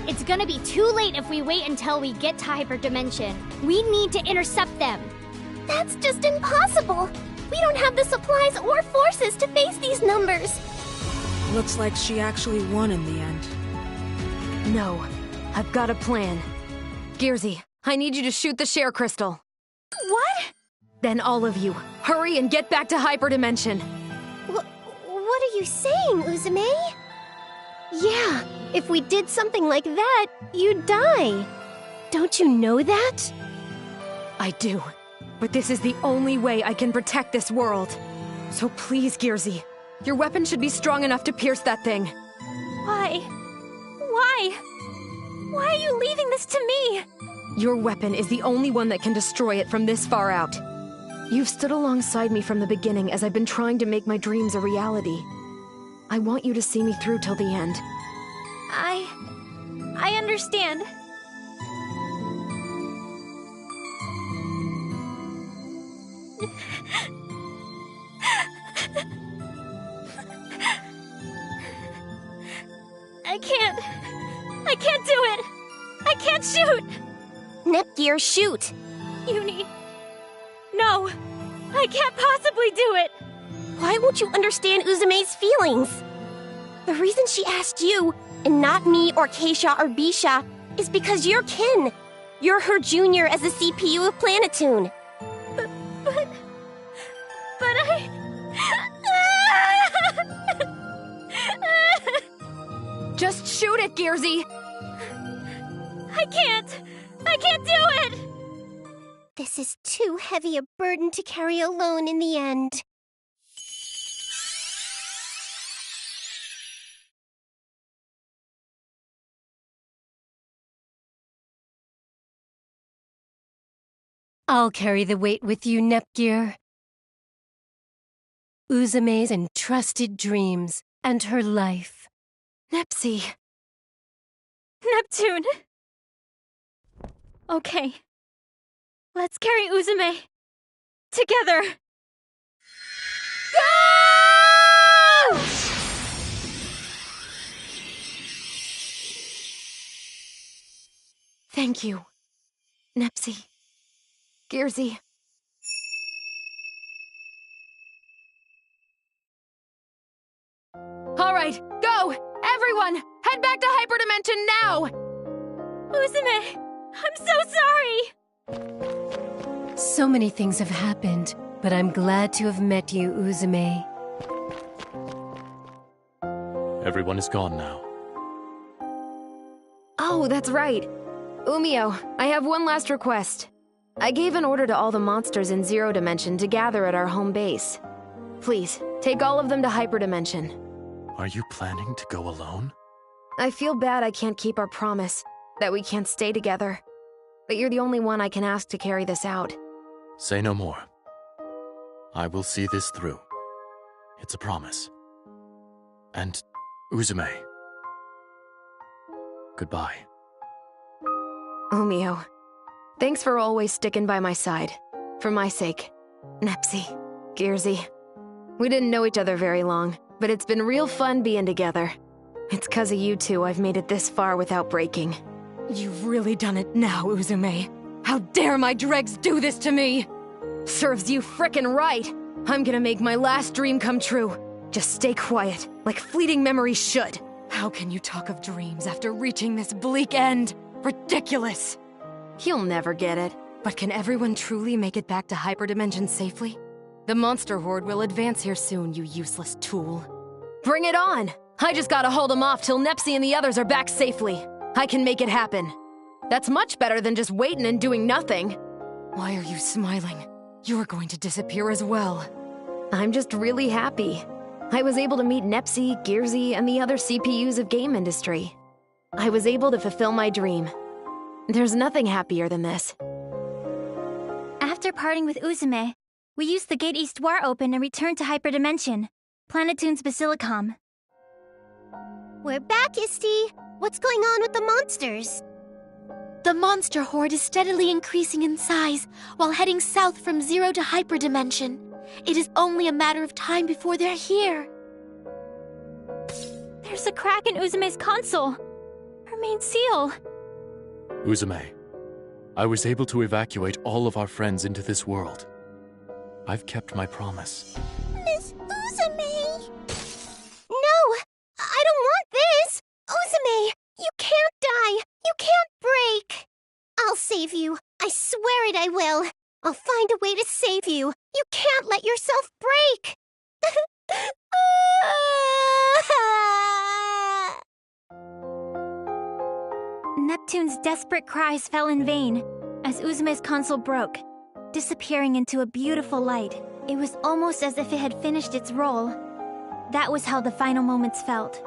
It's gonna be too late if we wait until we get to hyperdimension. We need to intercept them. That's just impossible! We don't have the supplies or forces to face these numbers! Looks like she actually won in the end. No. I've got a plan. Gearsy, I need you to shoot the share crystal. What? Then all of you, hurry and get back to hyperdimension. What are you saying, Uzume? Yeah, if we did something like that, you'd die. Don't you know that? I do. But this is the only way I can protect this world. So please, Gearsy, your weapon should be strong enough to pierce that thing. Why? Why? Why are you leaving this to me? Your weapon is the only one that can destroy it from this far out. You've stood alongside me from the beginning as I've been trying to make my dreams a reality. I want you to see me through till the end. I understand. I can't do it! I can't shoot! Nepgear, shoot! Uni... No! I can't possibly do it! Why won't you understand Uzume's feelings? The reason she asked you, and not me or Keisha or Bisha, is because you're kin. You're her junior as the CPU of Planetoon. But I... Just shoot it, Gearsy! I can't do it! This is too heavy a burden to carry alone in the end. I'll carry the weight with you, Nepgear. Uzume's entrusted dreams and her life. Nepsy. Neptune. Okay. Let's carry Uzume. Together. Go! Thank you, Nepsy. Gearsy. All right, go! Everyone, head back to hyperdimension now! Uzume, I'm so sorry! So many things have happened, but I'm glad to have met you, Uzume. Everyone is gone now. Oh, that's right. Umio, I have one last request. I gave an order to all the monsters in Zero Dimension to gather at our home base. Please, take all of them to Hyperdimension. Are you planning to go alone? I feel bad I can't keep our promise, that we can't stay together. But you're the only one I can ask to carry this out. Say no more. I will see this through. It's a promise. And, Uzume, goodbye. Omio, thanks for always sticking by my side. For my sake. Nepsi, Gearsy. We didn't know each other very long, but it's been real fun being together. It's 'cause of you two I've made it this far without breaking. You've really done it now, Uzume. How dare my dregs do this to me? Serves you frickin' right. I'm gonna make my last dream come true. Just stay quiet, like fleeting memories should. How can you talk of dreams after reaching this bleak end? Ridiculous! You'll never get it. But can everyone truly make it back to Hyperdimension safely? The monster horde will advance here soon, you useless tool. Bring it on! I just gotta hold them off till Nepsi and the others are back safely. I can make it happen. That's much better than just waiting and doing nothing. Why are you smiling? You're going to disappear as well. I'm just really happy. I was able to meet Nepsi, Gearsy, and the other CPUs of game industry. I was able to fulfill my dream. There's nothing happier than this. After parting with Uzume, we used the Gate East Door open and returned to Hyperdimension, Planetoon's Basilicom. We're back, Isti. What's going on with the monsters? The monster horde is steadily increasing in size while heading south from Zero to Hyperdimension. It is only a matter of time before they're here. There's a crack in Uzume's console. Her main seal. Uzume, I was able to evacuate all of our friends into this world. I've kept my promise. Miss Uzume! No! I don't want this! Uzume! You can't die! You can't break! I'll save you. I swear it I will. I'll find a way to save you. You can't let yourself break! Neptune's desperate cries fell in vain as Uzume's console broke, disappearing into a beautiful light. It was almost as if it had finished its role. That was how the final moments felt.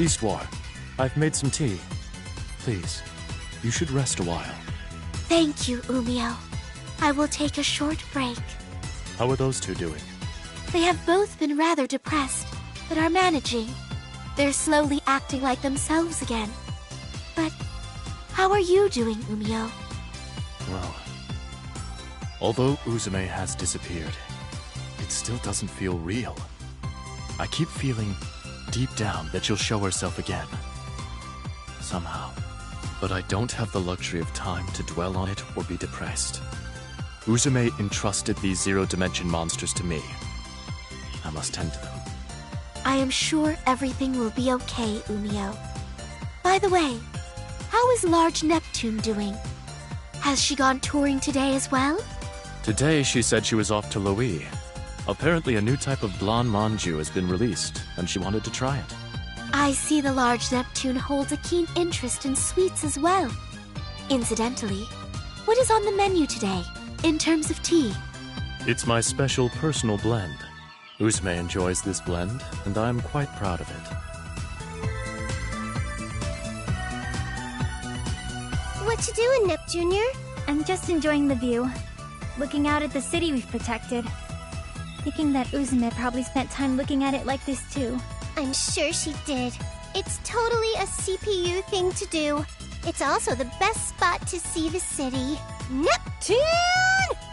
Histoire, I've made some tea. Please, you should rest a while. Thank you, Umio. I will take a short break. How are those two doing? They have both been rather depressed, but are managing. They're slowly acting like themselves again. But how are you doing, Umio? Well, although Uzume has disappeared, it still doesn't feel real. I keep feeling deep down that she'll show herself again. Somehow. But I don't have the luxury of time to dwell on it or be depressed. Uzume entrusted these zero-dimension monsters to me. I must tend to them. I am sure everything will be okay, Umio. By the way, how is Large Neptune doing? Has she gone touring today as well? Today she said she was off to Loi. Apparently a new type of blonde manju has been released, and she wanted to try it. I see the Large Neptune holds a keen interest in sweets as well. Incidentally, what is on the menu today, in terms of tea? It's my special personal blend. Uzume enjoys this blend, and I'm quite proud of it. What you doing, Nep Jr.? I'm just enjoying the view. Looking out at the city we've protected. Thinking that Uzume probably spent time looking at it like this too. I'm sure she did. It's totally a CPU thing to do. It's also the best spot to see the city. Neptune!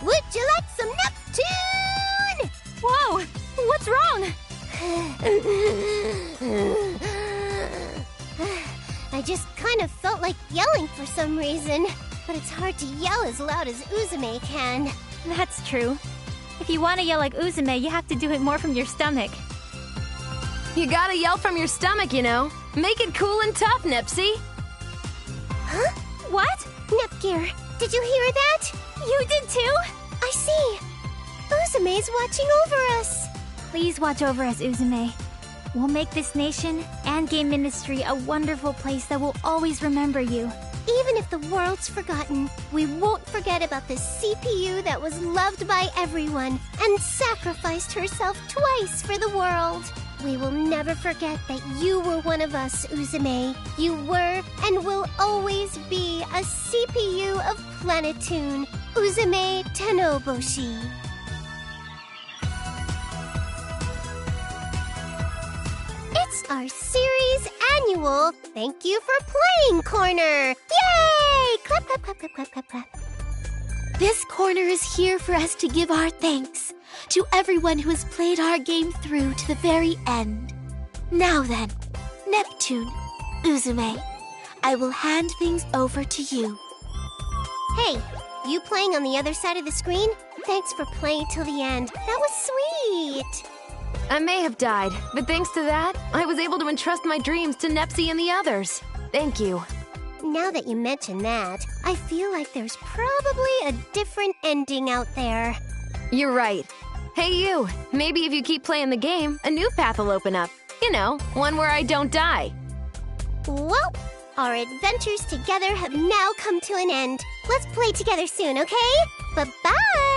Would you like some Neptune? Whoa! What's wrong? I just kind of felt like yelling for some reason. But it's hard to yell as loud as Uzume can. That's true. If you want to yell like Uzume, you have to do it more from your stomach. You gotta yell from your stomach, you know. Make it cool and tough, Nipsey. Huh? What? Nepgear, did you hear that? You did too? I see. Uzume's watching over us. Please watch over us, Uzume. We'll make this nation and Game Ministry a wonderful place that will always remember you. Even if the world's forgotten, we won't forget about the CPU that was loved by everyone and sacrificed herself twice for the world. We will never forget that you were one of us, Uzume. You were and will always be a CPU of Planetoon, Uzume Tenoboshi. It's our series annual Thank You for Playing corner! Yay! Clap, clap, clap, clap, clap, clap, clap. This corner is here for us to give our thanks to everyone who has played our game through to the very end. Now then, Neptune, Uzume, I will hand things over to you. Hey, you playing on the other side of the screen? Thanks for playing till the end. That was sweet! I may have died, but thanks to that, I was able to entrust my dreams to Nepsy and the others. Thank you. Now that you mention that, I feel like there's probably a different ending out there. You're right. Hey you, maybe if you keep playing the game, a new path will open up. You know, one where I don't die. Well, our adventures together have now come to an end. Let's play together soon, okay? Bye-bye!